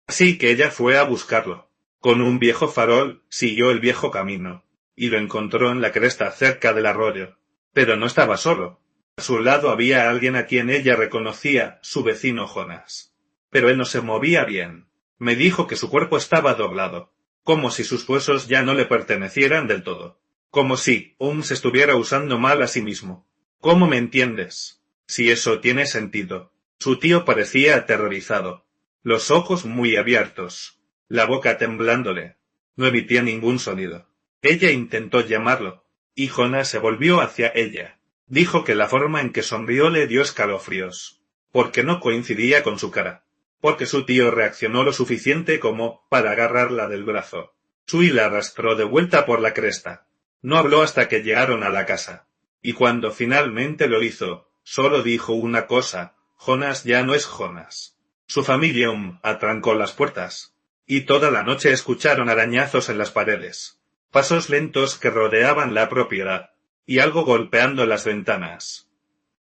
Speaker 1: Así que ella fue a buscarlo. Con un viejo farol, siguió el viejo camino. Y lo encontró en la cresta cerca del arroyo. Pero no estaba solo. A su lado había alguien a quien ella reconocía, su vecino Jonas. Pero él no se movía bien. Me dijo que su cuerpo estaba doblado. Como si sus huesos ya no le pertenecieran del todo. Como si se estuviera usando mal a sí mismo. ¿Cómo me entiendes? Si eso tiene sentido. Su tío parecía aterrorizado. Los ojos muy abiertos. La boca temblándole. No emitía ningún sonido. Ella intentó llamarlo. Y Jonas se volvió hacia ella. Dijo que la forma en que sonrió le dio escalofríos. Porque no coincidía con su cara. Porque su tío reaccionó lo suficiente como para agarrarla del brazo. Sui la arrastró de vuelta por la cresta. No habló hasta que llegaron a la casa. Y cuando finalmente lo hizo, solo dijo una cosa. Jonas ya no es Jonas. Su familia atrancó las puertas. Y toda la noche escucharon arañazos en las paredes. Pasos lentos que rodeaban la propiedad. Y algo golpeando las ventanas.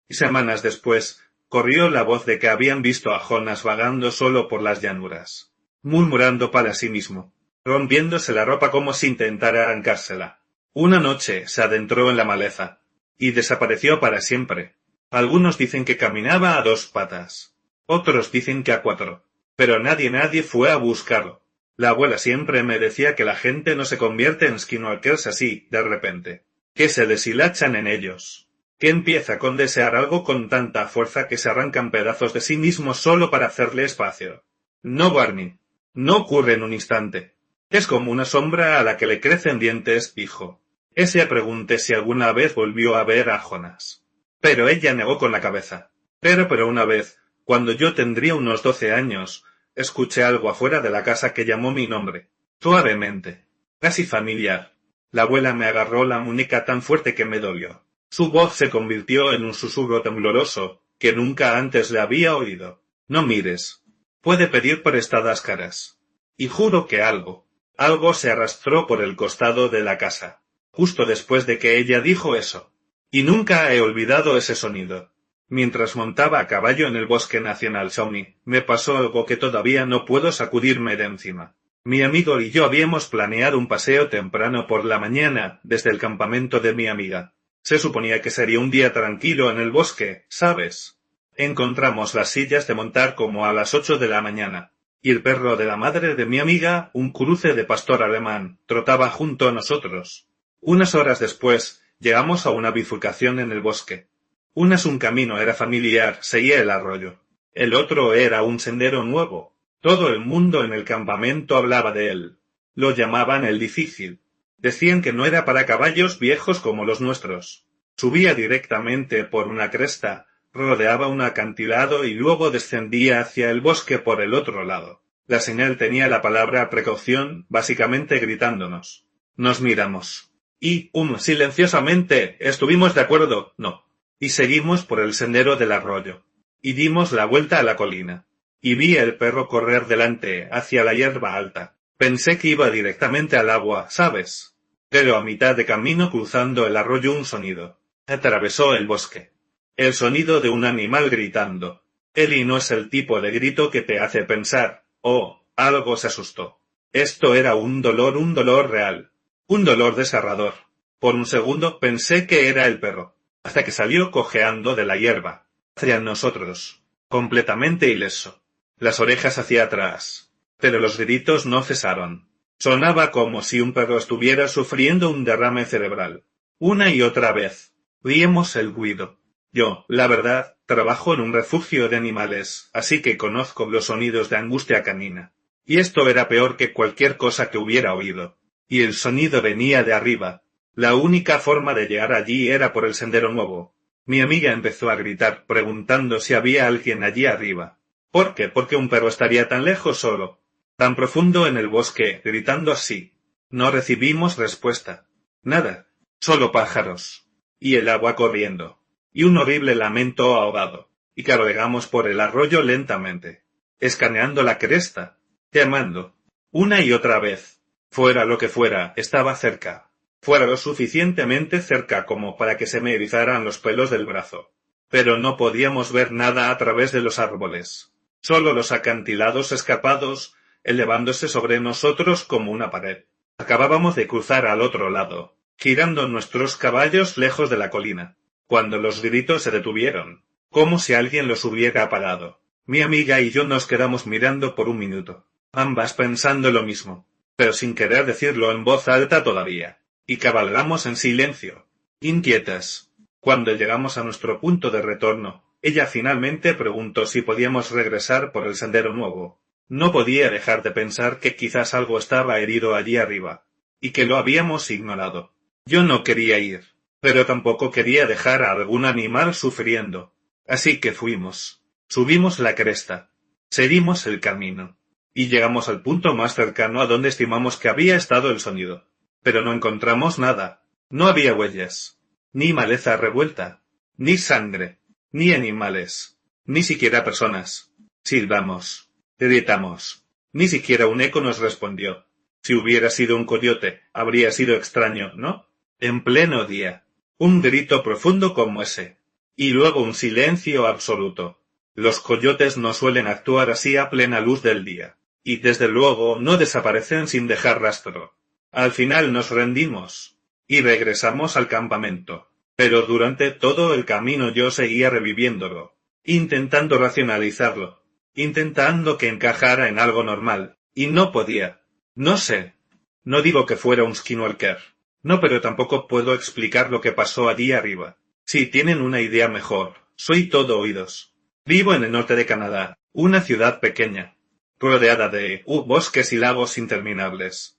Speaker 1: Y semanas después, corrió la voz de que habían visto a Jonas vagando solo por las llanuras. Murmurando para sí mismo. Rompiéndose la ropa como si intentara arrancársela. Una noche se adentró en la maleza. Y desapareció para siempre. Algunos dicen que caminaba a 2 patas. Otros dicen que a 4. Pero nadie fue a buscarlo. La abuela siempre me decía que la gente no se convierte en skinwalkers así, de repente. Que se deshilachan en ellos. Que empieza con desear algo con tanta fuerza que se arrancan pedazos de sí mismos solo para hacerle espacio. No, Barney. No ocurre en un instante. Es como una sombra a la que le crecen dientes, dijo. Ese pregunté si alguna vez volvió a ver a Jonas. Pero ella negó con la cabeza. Pero una vez, cuando yo tendría unos 12 años, escuché algo afuera de la casa que llamó mi nombre. Suavemente. Casi familiar. La abuela me agarró la muñeca tan fuerte que me dolió. Su voz se convirtió en un susurro tembloroso, que nunca antes le había oído. No mires. Puede pedir prestadas caras. Y juro que algo se arrastró por el costado de la casa, justo después de que ella dijo eso. Y nunca he olvidado ese sonido. Mientras montaba a caballo en el bosque nacional Shawnee, me pasó algo que todavía no puedo sacudirme de encima. Mi amigo y yo habíamos planeado un paseo temprano por la mañana desde el campamento de mi amiga. Se suponía que sería un día tranquilo en el bosque, ¿sabes? Encontramos las sillas de montar como a las 8 de la mañana, y el perro de la madre de mi amiga, un cruce de pastor alemán, trotaba junto a nosotros. Unas horas después, llegamos a una bifurcación en el bosque. Un camino era familiar, seguía el arroyo. El otro era un sendero nuevo. Todo el mundo en el campamento hablaba de él. Lo llamaban el difícil. Decían que no era para caballos viejos como los nuestros. Subía directamente por una cresta, rodeaba un acantilado y luego descendía hacia el bosque por el otro lado. La señal tenía la palabra precaución, básicamente gritándonos. Nos miramos. Y, silenciosamente, ¿estuvimos de acuerdo? No. Y seguimos por el sendero del arroyo. Y dimos la vuelta a la colina. Y vi al perro correr delante, hacia la hierba alta. Pensé que iba directamente al agua, ¿sabes? Pero a mitad de camino cruzando el arroyo un sonido. Atravesó el bosque. El sonido de un animal gritando. Eli no es el tipo de grito que te hace pensar, oh, algo se asustó. Esto era un dolor real. Un dolor desgarrador. Por un segundo pensé que era el perro, hasta que salió cojeando de la hierba, hacia nosotros, completamente ileso, las orejas hacia atrás. Pero los gritos no cesaron. Sonaba como si un perro estuviera sufriendo un derrame cerebral. Una y otra vez. Oímos el ruido. Yo, la verdad, trabajo en un refugio de animales, así que conozco los sonidos de angustia canina. Y esto era peor que cualquier cosa que hubiera oído. Y el sonido venía de arriba. La única forma de llegar allí era por el sendero nuevo. Mi amiga empezó a gritar, preguntando si había alguien allí arriba. ¿Por qué? ¿Por qué un perro estaría tan lejos solo? Tan profundo en el bosque, gritando así. No recibimos respuesta. Nada. Solo pájaros. Y el agua corriendo. Y un horrible lamento ahogado. Y cargamos por el arroyo lentamente. Escaneando la cresta. Llamando. Una y otra vez. Fuera lo que fuera, estaba cerca. Fuera lo suficientemente cerca como para que se me erizaran los pelos del brazo. Pero no podíamos ver nada a través de los árboles. Solo los acantilados escarpados, elevándose sobre nosotros como una pared. Acabábamos de cruzar al otro lado, girando nuestros caballos lejos de la colina, cuando los gritos se detuvieron, como si alguien los hubiera apagado. Mi amiga y yo nos quedamos mirando por un minuto, ambas pensando lo mismo, pero sin querer decirlo en voz alta todavía, y cabalgamos en silencio, inquietas. Cuando llegamos a nuestro punto de retorno, ella finalmente preguntó si podíamos regresar por el sendero nuevo. No podía dejar de pensar que quizás algo estaba herido allí arriba, y que lo habíamos ignorado. Yo no quería ir, pero tampoco quería dejar a algún animal sufriendo. Así que fuimos. Subimos la cresta. Seguimos el camino. Y llegamos al punto más cercano a donde estimamos que había estado el sonido. Pero no encontramos nada. No había huellas. Ni maleza revuelta. Ni sangre. Ni animales. Ni siquiera personas. Silbamos. Gritamos. Ni siquiera un eco nos respondió. Si hubiera sido un coyote, habría sido extraño, ¿no? En pleno día. Un grito profundo como ese. Y luego un silencio absoluto. Los coyotes no suelen actuar así a plena luz del día. Y desde luego no desaparecen sin dejar rastro. Al final nos rendimos. Y regresamos al campamento. Pero durante todo el camino yo seguía reviviéndolo. Intentando racionalizarlo. Intentando que encajara en algo normal. Y no podía. No sé. No digo que fuera un skinwalker. No, pero tampoco puedo explicar lo que pasó allí arriba. Si tienen una idea mejor, soy todo oídos. Vivo en el norte de Canadá, una ciudad pequeña, rodeada de bosques y lagos interminables.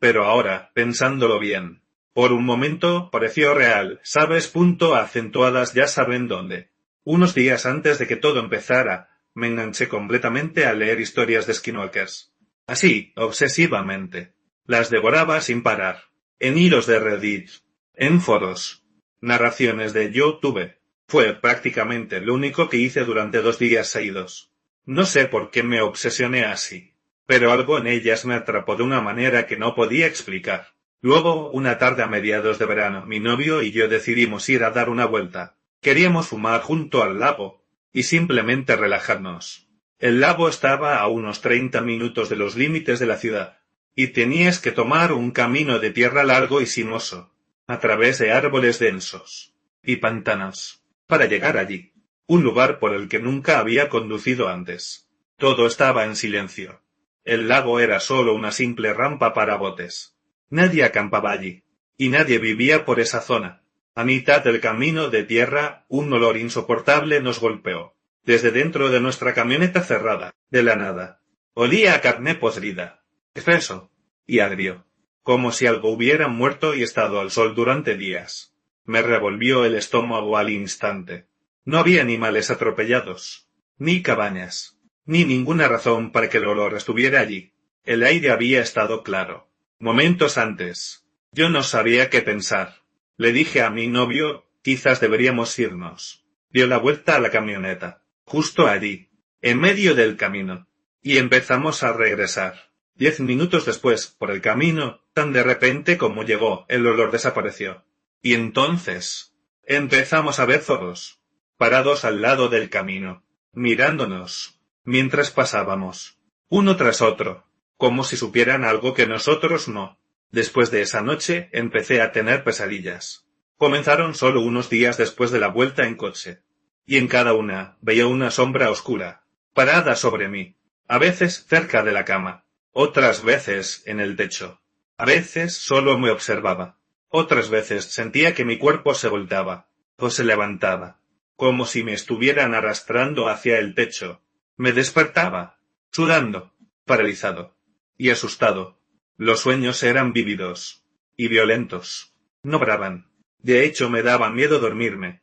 Speaker 1: Pero ahora, pensándolo bien, por un momento pareció real, ¿sabes? Acentuadas ya saben dónde. Unos días antes de que todo empezara, me enganché completamente a leer historias de skinwalkers. Así, obsesivamente. Las devoraba sin parar. en hilos de Reddit, en foros, narraciones de YouTube. Fue prácticamente lo único que hice durante 2 días seguidos. No sé por qué me obsesioné así, pero algo en ellas me atrapó de una manera que no podía explicar. Luego, una tarde a mediados de verano, mi novio y yo decidimos ir a dar una vuelta. Queríamos fumar junto al lago, y simplemente relajarnos. El lago estaba a unos 30 minutos de los límites de la ciudad, y tenías que tomar un camino de tierra largo y sinuoso, a través de árboles densos y pantanos, para llegar allí, un lugar por el que nunca había conducido antes. Todo estaba en silencio. El lago era solo una simple rampa para botes. Nadie acampaba allí, y nadie vivía por esa zona. A mitad del camino de tierra, un olor insoportable nos golpeó, desde dentro de nuestra camioneta cerrada, de la nada. Olía a carne podrida, espeso y agrio, como si algo hubiera muerto y estado al sol durante días. Me revolvió el estómago al instante. No había animales atropellados, ni cabañas, ni ninguna razón para que el olor estuviera allí. El aire había estado claro. Momentos antes, yo no sabía qué pensar. Le dije a mi novio, quizás deberíamos irnos. Dio la vuelta a la camioneta, justo allí, en medio del camino, y empezamos a regresar. 10 minutos después, por el camino, tan de repente como llegó, el olor desapareció. Y entonces, empezamos a ver zorros, parados al lado del camino, mirándonos, mientras pasábamos, uno tras otro, como si supieran algo que nosotros no. Después de esa noche, empecé a tener pesadillas. Comenzaron solo unos días después de la vuelta en coche, y en cada una veía una sombra oscura, parada sobre mí, a veces cerca de la cama, otras veces en el techo. A veces solo me observaba, otras veces sentía que mi cuerpo se voltaba, o se levantaba, como si me estuvieran arrastrando hacia el techo. Me despertaba, sudando, paralizado y asustado. Los sueños eran vívidos y violentos. No paraban. De hecho, me daba miedo dormirme.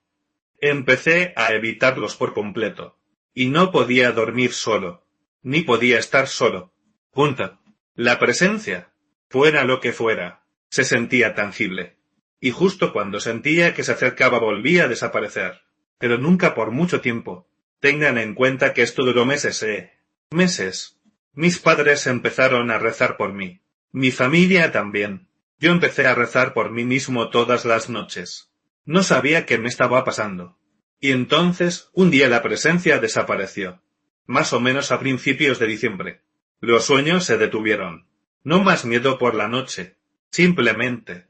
Speaker 1: Empecé a evitarlos por completo. Y no podía dormir solo. Ni podía estar solo. Punto. La presencia, fuera lo que fuera, se sentía tangible. Y justo cuando sentía que se acercaba volvía a desaparecer. Pero nunca por mucho tiempo. Tengan en cuenta que esto duró meses, meses. Mis padres empezaron a rezar por mí. Mi familia también. Yo empecé a rezar por mí mismo todas las noches. No sabía qué me estaba pasando. Y entonces, un día la presencia desapareció. Más o menos a principios de diciembre. Los sueños se detuvieron. No más miedo por la noche. Simplemente.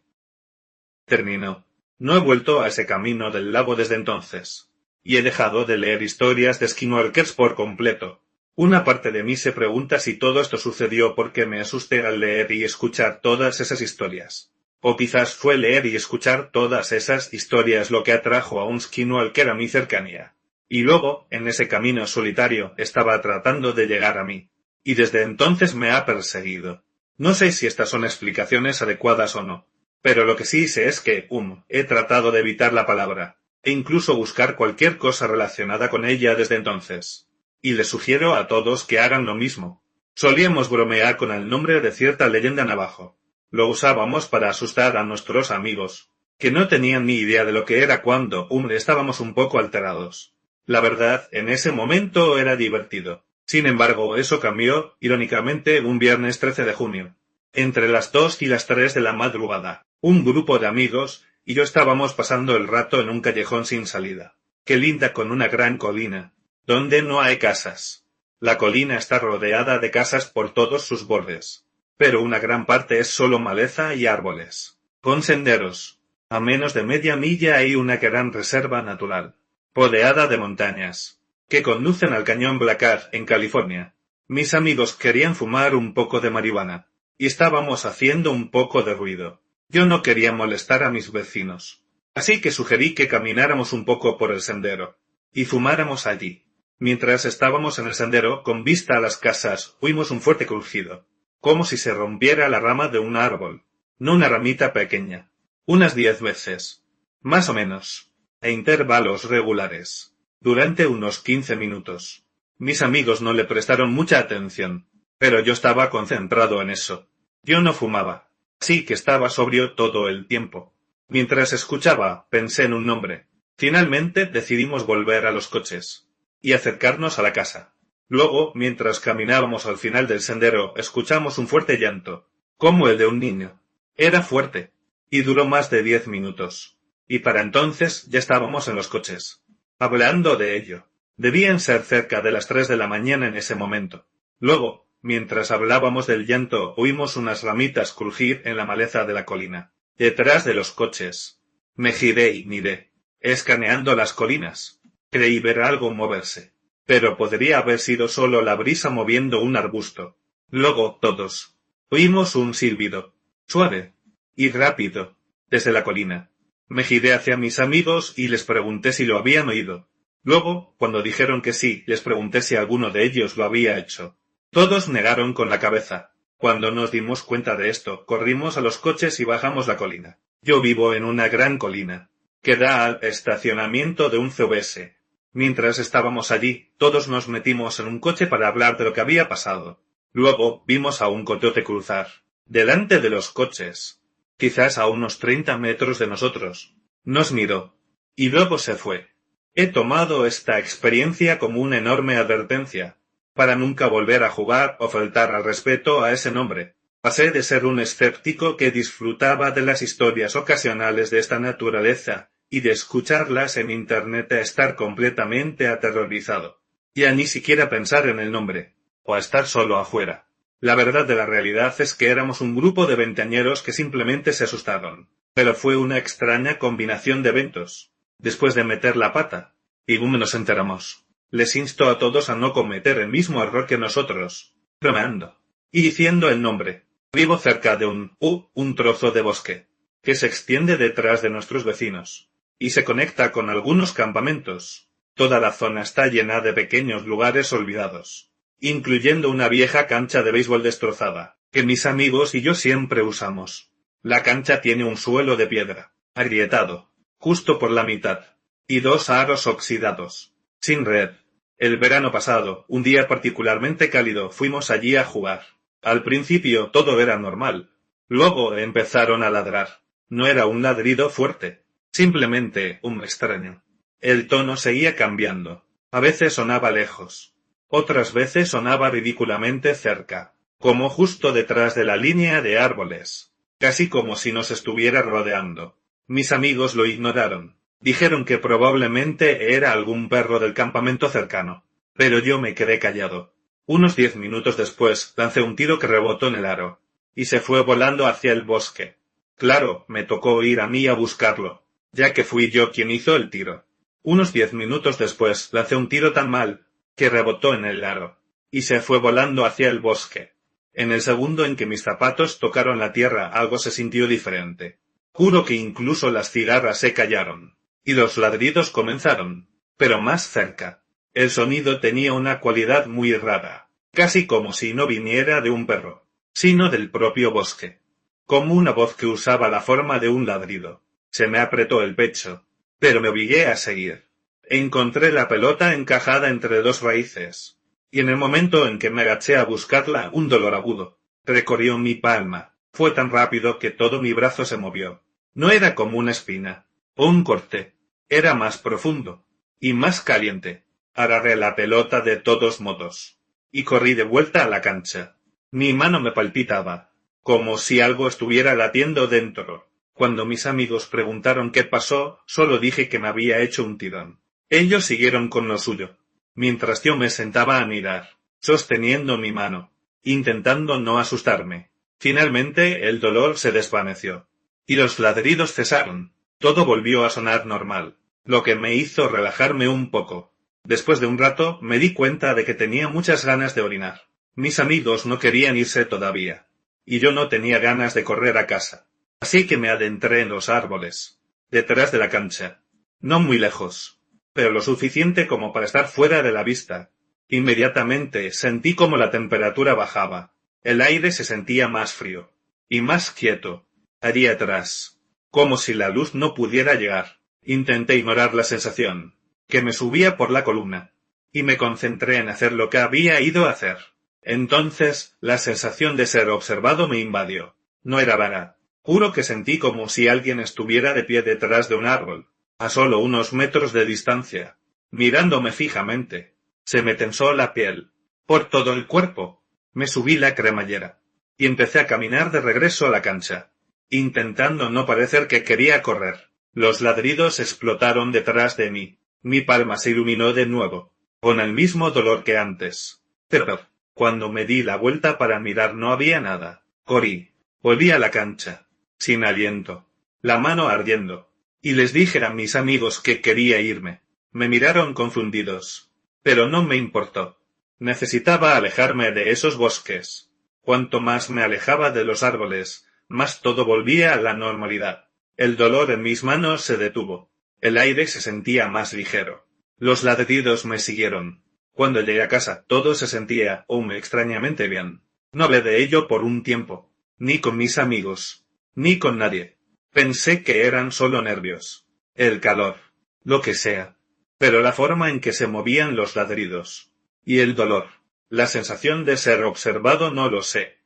Speaker 1: Terminó. No he vuelto a ese camino del lago desde entonces. Y he dejado de leer historias de skinwalkers por completo. Una parte de mí se pregunta si todo esto sucedió porque me asusté al leer y escuchar todas esas historias. O quizás fue leer y escuchar todas esas historias lo que atrajo a un skinwalker a mi cercanía. Y luego, en ese camino solitario, estaba tratando de llegar a mí. Y desde entonces me ha perseguido. No sé si estas son explicaciones adecuadas o no. Pero lo que sí sé es que, he tratado de evitar la palabra, e incluso buscar cualquier cosa relacionada con ella desde entonces. Y les sugiero a todos que hagan lo mismo. Solíamos bromear con el nombre de cierta leyenda navajo. Lo usábamos para asustar a nuestros amigos, que no tenían ni idea de lo que era cuando, estábamos un poco alterados. La verdad, en ese momento era divertido. Sin embargo, eso cambió, irónicamente, un viernes 13 de junio. Entre las 2 y las 3 de la madrugada, un grupo de amigos y yo estábamos pasando el rato en un callejón sin salida, que linda con una gran colina, donde no hay casas. La colina está rodeada de casas por todos sus bordes, pero una gran parte es solo maleza y árboles, con senderos. A menos de media milla hay una gran reserva natural, rodeada de montañas, que conducen al cañón Blackard en California. Mis amigos querían fumar un poco de marihuana, y estábamos haciendo un poco de ruido. Yo no quería molestar a mis vecinos, así que sugerí que camináramos un poco por el sendero, y fumáramos allí. Mientras estábamos en el sendero, con vista a las casas, oímos un fuerte crujido, como si se rompiera la rama de un árbol, no una ramita pequeña, unas 10 veces, más o menos, a intervalos regulares, durante unos 15 minutos. Mis amigos no le prestaron mucha atención, pero yo estaba concentrado en eso. Yo no fumaba, Así que estaba sobrio todo el tiempo. Mientras escuchaba, pensé en un nombre. Finalmente decidimos volver a los coches y acercarnos a la casa. Luego, mientras caminábamos al final del sendero, escuchamos un fuerte llanto, como el de un niño. Era fuerte, y duró más de 10 minutos. Y para entonces ya estábamos en los coches, hablando de ello. Debían ser cerca de las 3 de la mañana en ese momento. Luego, mientras hablábamos del llanto, oímos unas ramitas crujir en la maleza de la colina, detrás de los coches. Me giré y miré, escaneando las colinas. Creí ver algo moverse, pero podría haber sido solo la brisa moviendo un arbusto. Luego todos oímos un silbido, suave y rápido, desde la colina. Me giré hacia mis amigos y les pregunté si lo habían oído. Luego, cuando dijeron que sí, les pregunté si alguno de ellos lo había hecho. Todos negaron con la cabeza. Cuando nos dimos cuenta de esto, corrimos a los coches y bajamos la colina. Yo vivo en una gran colina, que da al estacionamiento de un CVS. Mientras estábamos allí, todos nos metimos en un coche para hablar de lo que había pasado. Luego vimos a un coyote cruzar, delante de los coches, quizás a unos 30 metros de nosotros. Nos miró, y luego se fue. He tomado esta experiencia como una enorme advertencia, para nunca volver a jugar o faltar al respeto a ese nombre. Pasé de ser un escéptico que disfrutaba de las historias ocasionales de esta naturaleza y de escucharlas en internet a estar completamente aterrorizado. Y a ni siquiera pensar en el nombre, o a estar solo afuera. La verdad de la realidad es que éramos un grupo de veinteañeros que simplemente se asustaron. Pero fue una extraña combinación de eventos. Después de meter la pata, y nos enteramos. Les insto a todos a no cometer el mismo error que nosotros, bromeando y diciendo el nombre. Vivo cerca de un trozo de bosque, que se extiende detrás de nuestros vecinos, y se conecta con algunos campamentos. Toda la zona está llena de pequeños lugares olvidados, incluyendo una vieja cancha de béisbol destrozada, que mis amigos y yo siempre usamos. La cancha tiene un suelo de piedra, agrietado, justo por la mitad, y 2 aros oxidados, sin red. El verano pasado, un día particularmente cálido, fuimos allí a jugar. Al principio todo era normal. Luego empezaron a ladrar. No era un ladrido fuerte, simplemente un extraño. El tono seguía cambiando. A veces sonaba lejos. Otras veces sonaba ridículamente cerca, como justo detrás de la línea de árboles, casi como si nos estuviera rodeando. Mis amigos lo ignoraron. Dijeron que probablemente era algún perro del campamento cercano, pero yo me quedé callado. Unos 10 minutos después lancé un tiro que rebotó en el aro, y se fue volando hacia el bosque. Claro, me tocó ir a mí a buscarlo, ya que fui yo quien hizo el tiro. Unos 10 minutos después lancé un tiro tan mal, que rebotó en el aro, y se fue volando hacia el bosque. En el segundo en que mis zapatos tocaron la tierra algo se sintió diferente. Juro que incluso las cigarras se callaron. Y los ladridos comenzaron, pero más cerca. El sonido tenía una cualidad muy rara, casi como si no viniera de un perro, sino del propio bosque. Como una voz que usaba la forma de un ladrido. Se me apretó el pecho, pero me obligué a seguir. Encontré la pelota encajada entre 2 raíces, y en el momento en que me agaché a buscarla, un dolor agudo recorrió mi palma. Fue tan rápido que todo mi brazo se movió. No era como una espina o un corte. Era más profundo y más caliente. Agarré la pelota de todos modos y corrí de vuelta a la cancha. Mi mano me palpitaba, como si algo estuviera latiendo dentro. Cuando mis amigos preguntaron qué pasó, solo dije que me había hecho un tirón. Ellos siguieron con lo suyo, mientras yo me sentaba a mirar, sosteniendo mi mano, intentando no asustarme. Finalmente el dolor se desvaneció, y los ladridos cesaron. Todo volvió a sonar normal, lo que me hizo relajarme un poco. Después de un rato me di cuenta de que tenía muchas ganas de orinar. Mis amigos no querían irse todavía, y yo no tenía ganas de correr a casa. Así que me adentré en los árboles, detrás de la cancha. No muy lejos, pero lo suficiente como para estar fuera de la vista. Inmediatamente sentí como la temperatura bajaba. El aire se sentía más frío, y más quieto, allí atrás. Como si la luz no pudiera llegar. Intenté ignorar la sensación, que me subía por la columna, y me concentré en hacer lo que había ido a hacer. Entonces, la sensación de ser observado me invadió. No era vana, Juro que sentí como si alguien estuviera de pie detrás de un árbol, a solo unos metros de distancia, mirándome fijamente. Se me tensó la piel, por todo el cuerpo. Me subí la cremallera, y empecé a caminar de regreso a la cancha, intentando no parecer que quería correr. Los ladridos explotaron detrás de mí. Mi palma se iluminó de nuevo, con el mismo dolor que antes. Pero, cuando me di la vuelta para mirar no había nada. Corrí. Volví a la cancha, sin aliento, la mano ardiendo, y les dije a mis amigos que quería irme. Me miraron confundidos, pero no me importó. Necesitaba alejarme de esos bosques. Cuanto más me alejaba de los árboles, más todo volvía a la normalidad. El dolor en mis manos se detuvo. El aire se sentía más ligero. Los ladridos me siguieron. Cuando llegué a casa, todo se sentía extrañamente bien. No hablé de ello por un tiempo, ni con mis amigos, ni con nadie. Pensé que eran solo nervios, el calor, lo que sea. Pero la forma en que se movían los ladridos, y el dolor, la sensación de ser observado no lo sé.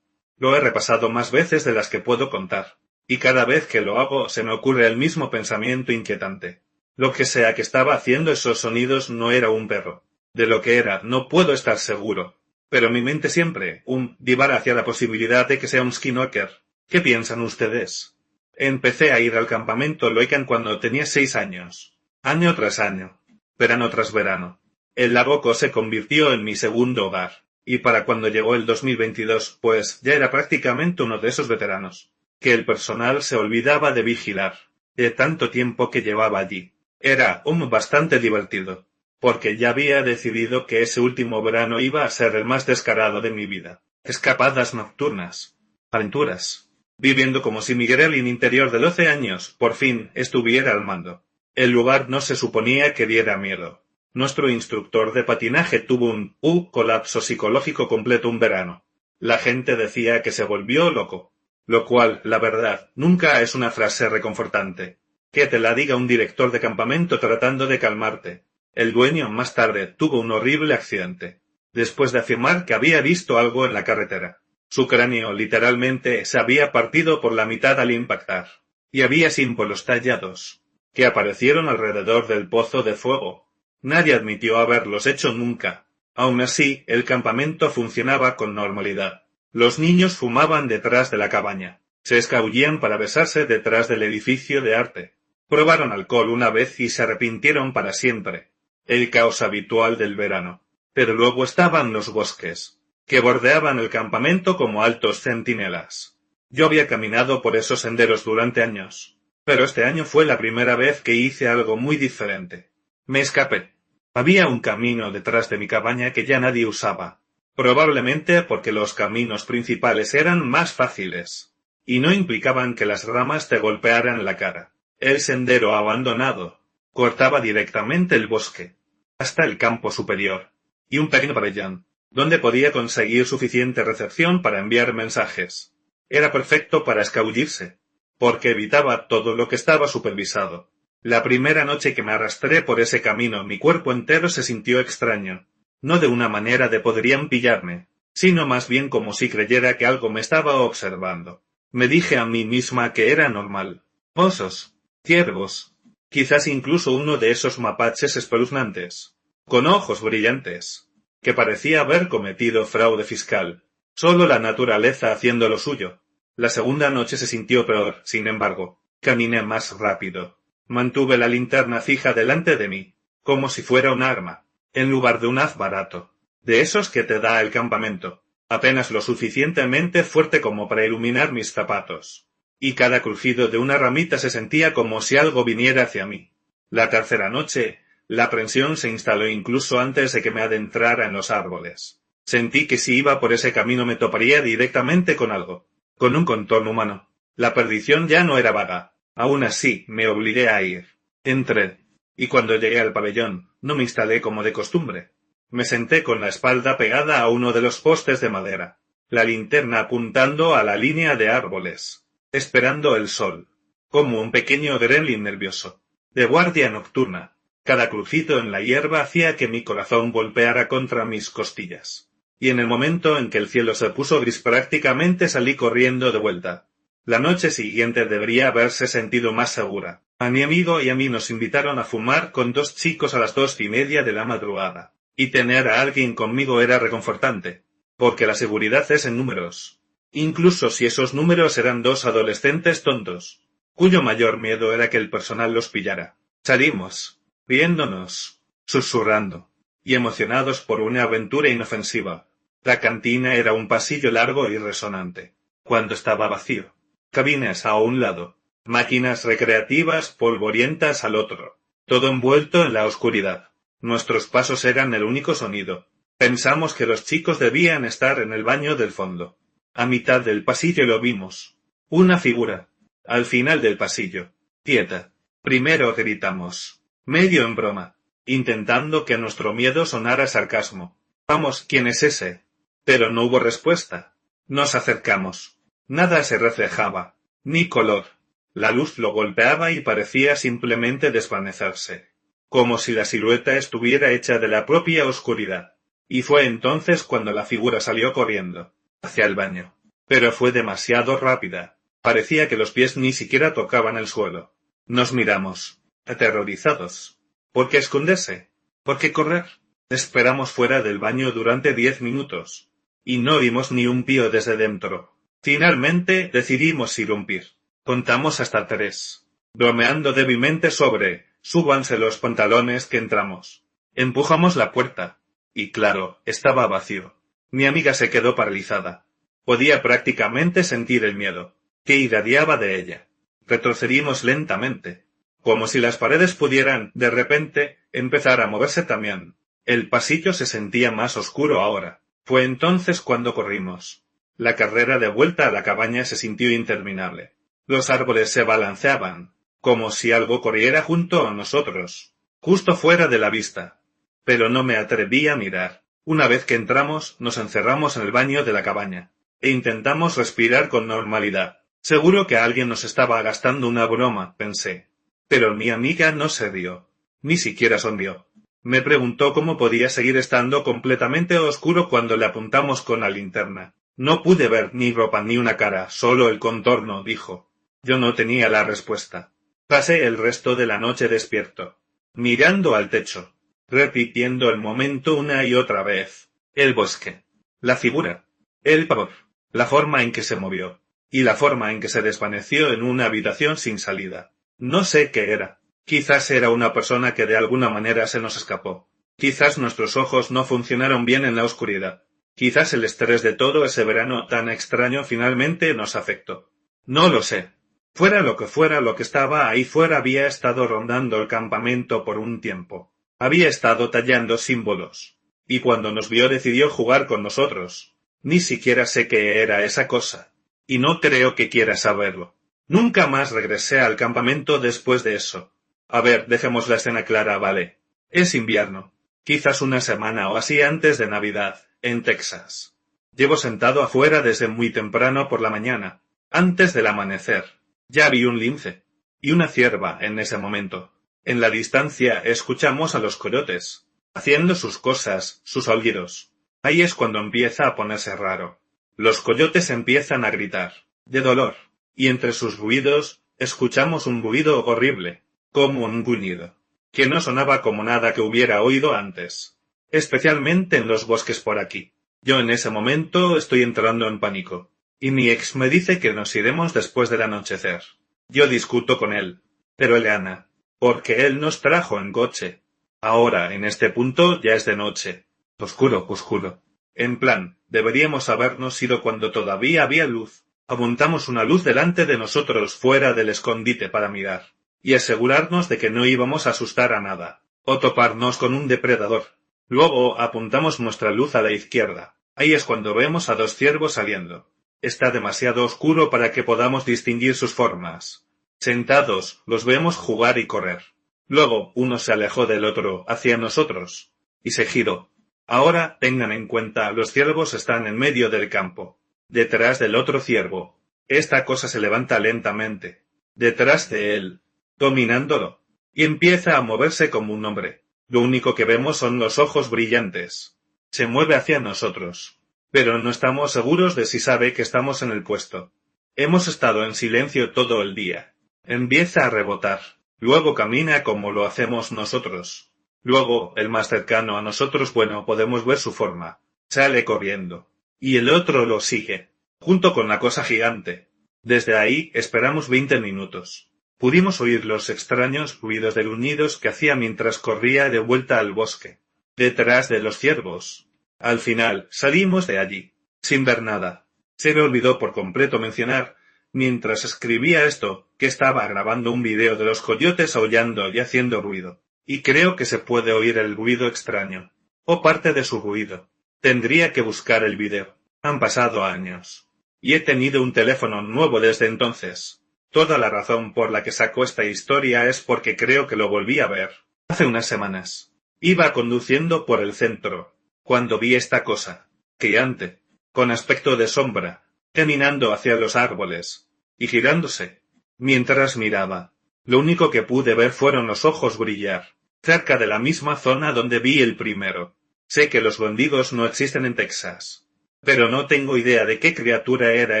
Speaker 1: Lo he repasado más veces de las que puedo contar, y cada vez que lo hago se me ocurre el mismo pensamiento inquietante. Lo que sea que estaba haciendo esos sonidos no era un perro. De lo que era, no puedo estar seguro. Pero mi mente siempre, divara hacia la posibilidad de que sea un skinwalker. ¿Qué piensan ustedes? Empecé a ir al campamento Loikan cuando tenía 6 años. Año tras año. Verano tras verano. El Lagoco se convirtió en mi segundo hogar. Y para cuando llegó el 2022, pues, ya era prácticamente uno de esos veteranos. Que el personal se olvidaba de vigilar. De tanto tiempo que llevaba allí. Era, bastante divertido. Porque ya había decidido que ese último verano iba a ser el más descarado de mi vida. Escapadas nocturnas. Aventuras. Viviendo como si mi gremlin interior de 12 años, por fin, estuviera al mando. El lugar no se suponía que diera miedo. Nuestro instructor de patinaje tuvo un colapso psicológico completo un verano. La gente decía que se volvió loco. Lo cual, la verdad, nunca es una frase reconfortante. Que te la diga un director de campamento tratando de calmarte. El dueño más tarde tuvo un horrible accidente, después de afirmar que había visto algo en la carretera. Su cráneo literalmente se había partido por la mitad al impactar, y había símbolos tallados, que aparecieron alrededor del pozo de fuego. Nadie admitió haberlos hecho nunca. Aun así, el campamento funcionaba con normalidad. Los niños fumaban detrás de la cabaña, se escabullían para besarse detrás del edificio de arte. Probaron alcohol una vez y se arrepintieron para siempre. El caos habitual del verano. Pero luego estaban los bosques, que bordeaban el campamento como altos centinelas. Yo había caminado por esos senderos durante años, pero este año fue la primera vez que hice algo muy diferente. Me escapé. Había un camino detrás de mi cabaña que ya nadie usaba, probablemente porque los caminos principales eran más fáciles, y no implicaban que las ramas te golpearan la cara. El sendero abandonado cortaba directamente el bosque, hasta el campo superior, y un pequeño pabellón, donde podía conseguir suficiente recepción para enviar mensajes. Era perfecto para escabullirse, porque evitaba todo lo que estaba supervisado. La primera noche que me arrastré por ese camino, mi cuerpo entero se sintió extraño, no de una manera de podrían pillarme, sino más bien como si creyera que algo me estaba observando. Me dije a mí misma que era normal. Osos, ciervos, quizás incluso uno de esos mapaches espeluznantes, con ojos brillantes, que parecía haber cometido fraude fiscal. Solo la naturaleza haciendo lo suyo. La segunda noche se sintió peor, sin embargo. Caminé más rápido. Mantuve la linterna fija delante de mí, como si fuera un arma, en lugar de un haz barato, de esos que te da el campamento, apenas lo suficientemente fuerte como para iluminar mis zapatos. Y cada crujido de una ramita se sentía como si algo viniera hacia mí. La tercera noche, la aprensión se instaló incluso antes de que me adentrara en los árboles. Sentí que si iba por ese camino me toparía directamente con algo, con un contorno humano. La perdición ya no era vaga. Aún así, me obligué a ir. Entré, y cuando llegué al pabellón, no me instalé como de costumbre. Me senté con la espalda pegada a uno de los postes de madera, la linterna apuntando a la línea de árboles, esperando el sol, como un pequeño gremlin nervioso, de guardia nocturna. Cada crujido en la hierba hacía que mi corazón golpeara contra mis costillas. Y en el momento en que el cielo se puso gris prácticamente salí corriendo de vuelta. La noche siguiente debería haberse sentido más segura. A mi amigo y a mí nos invitaron a fumar con 2 chicos a las 2:30 de la madrugada. Y tener a alguien conmigo era reconfortante. Porque la seguridad es en números. Incluso si esos números eran 2 adolescentes tontos, cuyo mayor miedo era que el personal los pillara. Salimos, riéndonos, susurrando, y emocionados por una aventura inofensiva. La cantina era un pasillo largo y resonante. Cuando estaba vacío. Cabinas a un lado, máquinas recreativas polvorientas al otro, todo envuelto en la oscuridad. Nuestros pasos eran el único sonido. Pensamos que los chicos debían estar en el baño del fondo. A mitad del pasillo lo vimos. Una figura. Al final del pasillo. Quieta. Primero gritamos. Medio en broma. Intentando que nuestro miedo sonara sarcasmo. Vamos, ¿quién es ese? Pero no hubo respuesta. Nos acercamos. Nada se reflejaba. Ni color. La luz lo golpeaba y parecía simplemente desvanecerse. Como si la silueta estuviera hecha de la propia oscuridad. Y fue entonces cuando la figura salió corriendo. Hacia el baño. Pero fue demasiado rápida. Parecía que los pies ni siquiera tocaban el suelo. Nos miramos. Aterrorizados. ¿Por qué esconderse? ¿Por qué correr? Esperamos fuera del baño durante 10 minutos. Y no vimos ni un pío desde dentro. Finalmente decidimos irrumpir. Contamos hasta 3. Bromeando débilmente sobre, súbanse los pantalones que entramos. Empujamos la puerta. Y claro, estaba vacío. Mi amiga se quedó paralizada. Podía prácticamente sentir el miedo, que irradiaba de ella. Retrocedimos lentamente. Como si las paredes pudieran, de repente, empezar a moverse también. El pasillo se sentía más oscuro ahora. Fue entonces cuando corrimos. La carrera de vuelta a la cabaña se sintió interminable. Los árboles se balanceaban, como si algo corriera junto a nosotros, justo fuera de la vista. Pero no me atreví a mirar. Una vez que entramos, nos encerramos en el baño de la cabaña, e intentamos respirar con normalidad. Seguro que alguien nos estaba gastando una broma, pensé. Pero mi amiga no se rió, ni siquiera sonrió. Me preguntó cómo podía seguir estando completamente oscuro cuando le apuntamos con la linterna. No pude ver ni ropa ni una cara, solo el contorno, dijo. Yo no tenía la respuesta. Pasé el resto de la noche despierto, mirando al techo, repitiendo el momento una y otra vez. El bosque, la figura, el pavor, la forma en que se movió, y la forma en que se desvaneció en una habitación sin salida. No sé qué era. Quizás era una persona que de alguna manera se nos escapó. Quizás nuestros ojos no funcionaron bien en la oscuridad. Quizás el estrés de todo ese verano tan extraño finalmente nos afectó. No lo sé. Fuera lo que estaba ahí fuera había estado rondando el campamento por un tiempo. Había estado tallando símbolos. Y cuando nos vio decidió jugar con nosotros. Ni siquiera sé qué era esa cosa. Y no creo que quiera saberlo. Nunca más regresé al campamento después de eso. A ver, dejemos la escena clara, ¿vale? Es invierno. Quizás una semana o así antes de Navidad, en Texas. Llevo sentado afuera desde muy temprano por la mañana, antes del amanecer. Ya vi un lince y una cierva en ese momento. En la distancia escuchamos a los coyotes, haciendo sus cosas, sus aullidos. Ahí es cuando empieza a ponerse raro. Los coyotes empiezan a gritar, de dolor, y entre sus ruidos, escuchamos un ruido horrible, como un gruñido, que no sonaba como nada que hubiera oído antes, especialmente en los bosques por aquí. Yo en ese momento estoy entrando en pánico, y mi ex me dice que nos iremos después del anochecer. Yo discuto con él, pero Eleana, porque él nos trajo en coche. Ahora, en este punto, ya es de noche. Oscuro, oscuro. En plan, deberíamos habernos ido cuando todavía había luz. Apuntamos una luz delante de nosotros fuera del escondite para mirar, y asegurarnos de que no íbamos a asustar a nada, o toparnos con un depredador. Luego apuntamos nuestra luz a la izquierda. Ahí es cuando vemos a 2 ciervos saliendo. Está demasiado oscuro para que podamos distinguir sus formas. Sentados, los vemos jugar y correr. Luego, uno se alejó del otro, hacia nosotros, y se giró. Ahora, tengan en cuenta, los ciervos están en medio del campo, detrás del otro ciervo. Esta cosa se levanta lentamente, detrás de él, dominándolo, y empieza a moverse como un hombre. Lo único que vemos son los ojos brillantes. Se mueve hacia nosotros, pero no estamos seguros de si sabe que estamos en el puesto. Hemos estado en silencio todo el día. Empieza a rebotar. Luego camina como lo hacemos nosotros. Luego, el más cercano a nosotros, bueno, podemos ver su forma. Sale corriendo. Y el otro lo sigue. Junto con la cosa gigante. Desde ahí esperamos 20 minutos. Pudimos oír los extraños ruidos de gruñidos que hacía mientras corría de vuelta al bosque. Detrás de los ciervos. Al final, salimos de allí. Sin ver nada. Se me olvidó por completo mencionar, mientras escribía esto, que estaba grabando un video de los coyotes aullando y haciendo ruido. Y creo que se puede oír el ruido extraño. O parte de su ruido. Tendría que buscar el video. Han pasado años. Y he tenido un teléfono nuevo desde entonces. Toda la razón por la que saco esta historia es porque creo que lo volví a ver. Hace unas semanas. Iba conduciendo por el centro, cuando vi esta cosa. Gigante. Con aspecto de sombra. Caminando hacia los árboles. Y girándose. Mientras miraba. Lo único que pude ver fueron los ojos brillar. Cerca de la misma zona donde vi el primero. Sé que los wendigos no existen en Texas. Pero no tengo idea de qué criatura era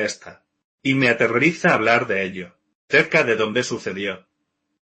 Speaker 1: esta. Y me aterroriza hablar de ello. Cerca de donde sucedió.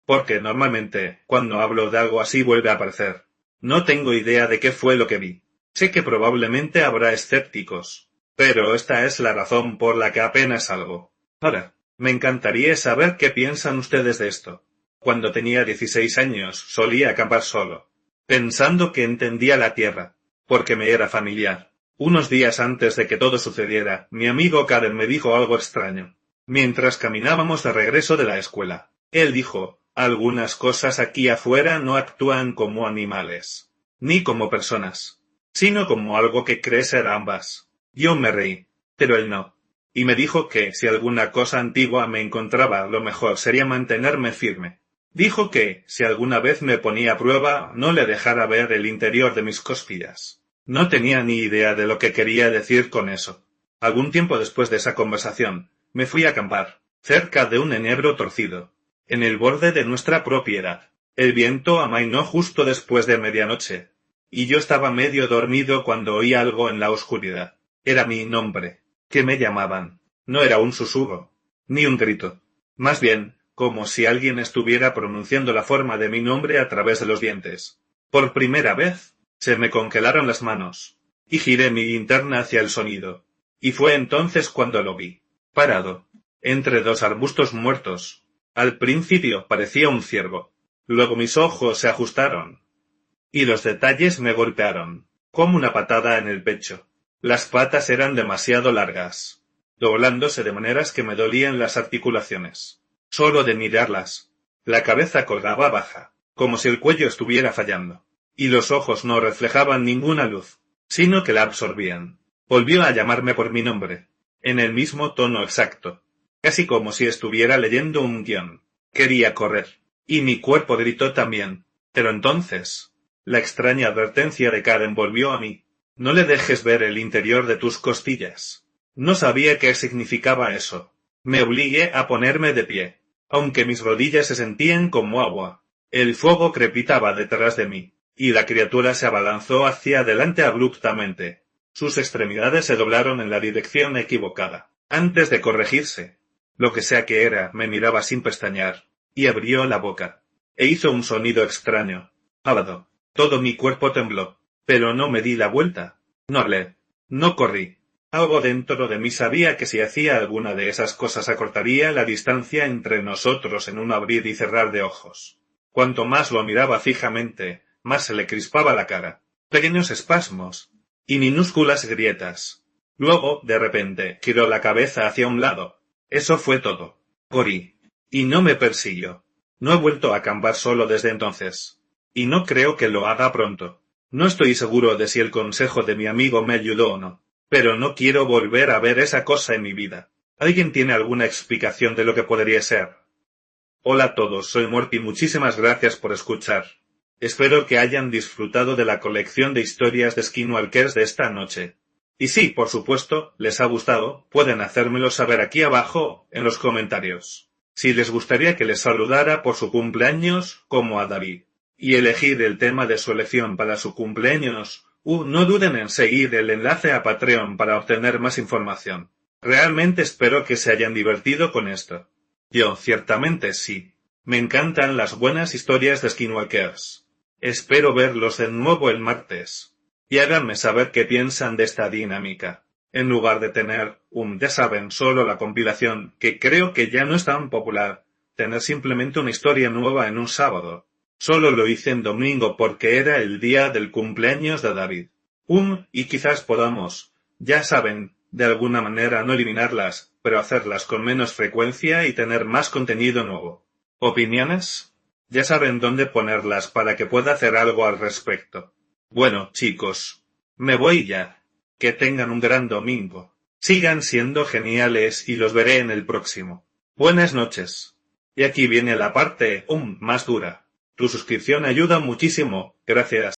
Speaker 1: Porque normalmente, cuando hablo de algo así vuelve a aparecer. No tengo idea de qué fue lo que vi. Sé que probablemente habrá escépticos. Pero esta es la razón por la que apenas salgo. Ahora, me encantaría saber qué piensan ustedes de esto. Cuando tenía 16 años, solía acampar solo. Pensando que entendía la tierra. Porque me era familiar. Unos días antes de que todo sucediera, mi amigo Karen me dijo algo extraño. Mientras caminábamos de regreso de la escuela. Él dijo, algunas cosas aquí afuera no actúan como animales. Ni como personas. Sino como algo que cree ser ambas. Yo me reí. Pero él no. Y me dijo que, si alguna cosa antigua me encontraba, lo mejor sería mantenerme firme. Dijo que, si alguna vez me ponía a prueba, no le dejara ver el interior de mis costillas. No tenía ni idea de lo que quería decir con eso. Algún tiempo después de esa conversación, me fui a acampar, cerca de un enebro torcido, en el borde de nuestra propiedad. El viento amainó justo después de medianoche, y yo estaba medio dormido cuando oí algo en la oscuridad. Era mi nombre, que me llamaban. No era un susurro, ni un grito. Más bien, como si alguien estuviera pronunciando la forma de mi nombre a través de los dientes. Por primera vez, se me congelaron las manos, y giré mi linterna hacia el sonido. Y fue entonces cuando lo vi, parado, entre dos arbustos muertos. Al principio parecía un ciervo. Luego mis ojos se ajustaron. Y los detalles me golpearon, como una patada en el pecho. Las patas eran demasiado largas, doblándose de maneras que me dolían las articulaciones. Solo de mirarlas. La cabeza colgaba baja, como si el cuello estuviera fallando. Y los ojos no reflejaban ninguna luz, sino que la absorbían. Volvió a llamarme por mi nombre, en el mismo tono exacto, casi como si estuviera leyendo un guión. Quería correr, y mi cuerpo gritó también. Pero entonces, la extraña advertencia de Karen volvió a mí. No le dejes ver el interior de tus costillas. No sabía qué significaba eso. Me obligué a ponerme de pie, aunque mis rodillas se sentían como agua. El fuego crepitaba detrás de mí, y la criatura se abalanzó hacia adelante abruptamente. Sus extremidades se doblaron en la dirección equivocada. Antes de corregirse, lo que sea que era, me miraba sin pestañear, y abrió la boca. E hizo un sonido extraño. Hablado. Todo mi cuerpo tembló, pero no me di la vuelta. No hablé. No corrí. Algo dentro de mí sabía que si hacía alguna de esas cosas acortaría la distancia entre nosotros en un abrir y cerrar de ojos. Cuanto más lo miraba fijamente, más se le crispaba la cara. Pequeños espasmos y minúsculas grietas. Luego, de repente, giró la cabeza hacia un lado. Eso fue todo. Corrí. Y no me persiguió. No he vuelto a acampar solo desde entonces. Y no creo que lo haga pronto. No estoy seguro de si el consejo de mi amigo me ayudó o no. Pero no quiero volver a ver esa cosa en mi vida. ¿Alguien tiene alguna explicación de lo que podría ser? Hola a todos, soy Morty y muchísimas gracias por escuchar. Espero que hayan disfrutado de la colección de historias de Skinwalkers de esta noche. Y si, por supuesto, les ha gustado, pueden hacérmelo saber aquí abajo, en los comentarios. Si les gustaría que les saludara por su cumpleaños, como a David, y elegir el tema de su elección para su cumpleaños, no duden en seguir el enlace a Patreon para obtener más información. Realmente espero que se hayan divertido con esto. Yo, ciertamente sí. Me encantan las buenas historias de Skinwalkers. Espero verlos de nuevo el martes. Y háganme saber qué piensan de esta dinámica. En lugar de tener ya saben, solo la compilación, que creo que ya no es tan popular, tener simplemente una historia nueva en un sábado. Solo lo hice en domingo porque era el día del cumpleaños de David. Y quizás podamos, ya saben, de alguna manera no eliminarlas, pero hacerlas con menos frecuencia y tener más contenido nuevo. ¿Opiniones? Ya saben dónde ponerlas para que pueda hacer algo al respecto. Bueno, chicos, me voy ya. Que tengan un gran domingo. Sigan siendo geniales y los veré en el próximo. Buenas noches. Y aquí viene la parte más dura. Tu suscripción ayuda muchísimo. Gracias.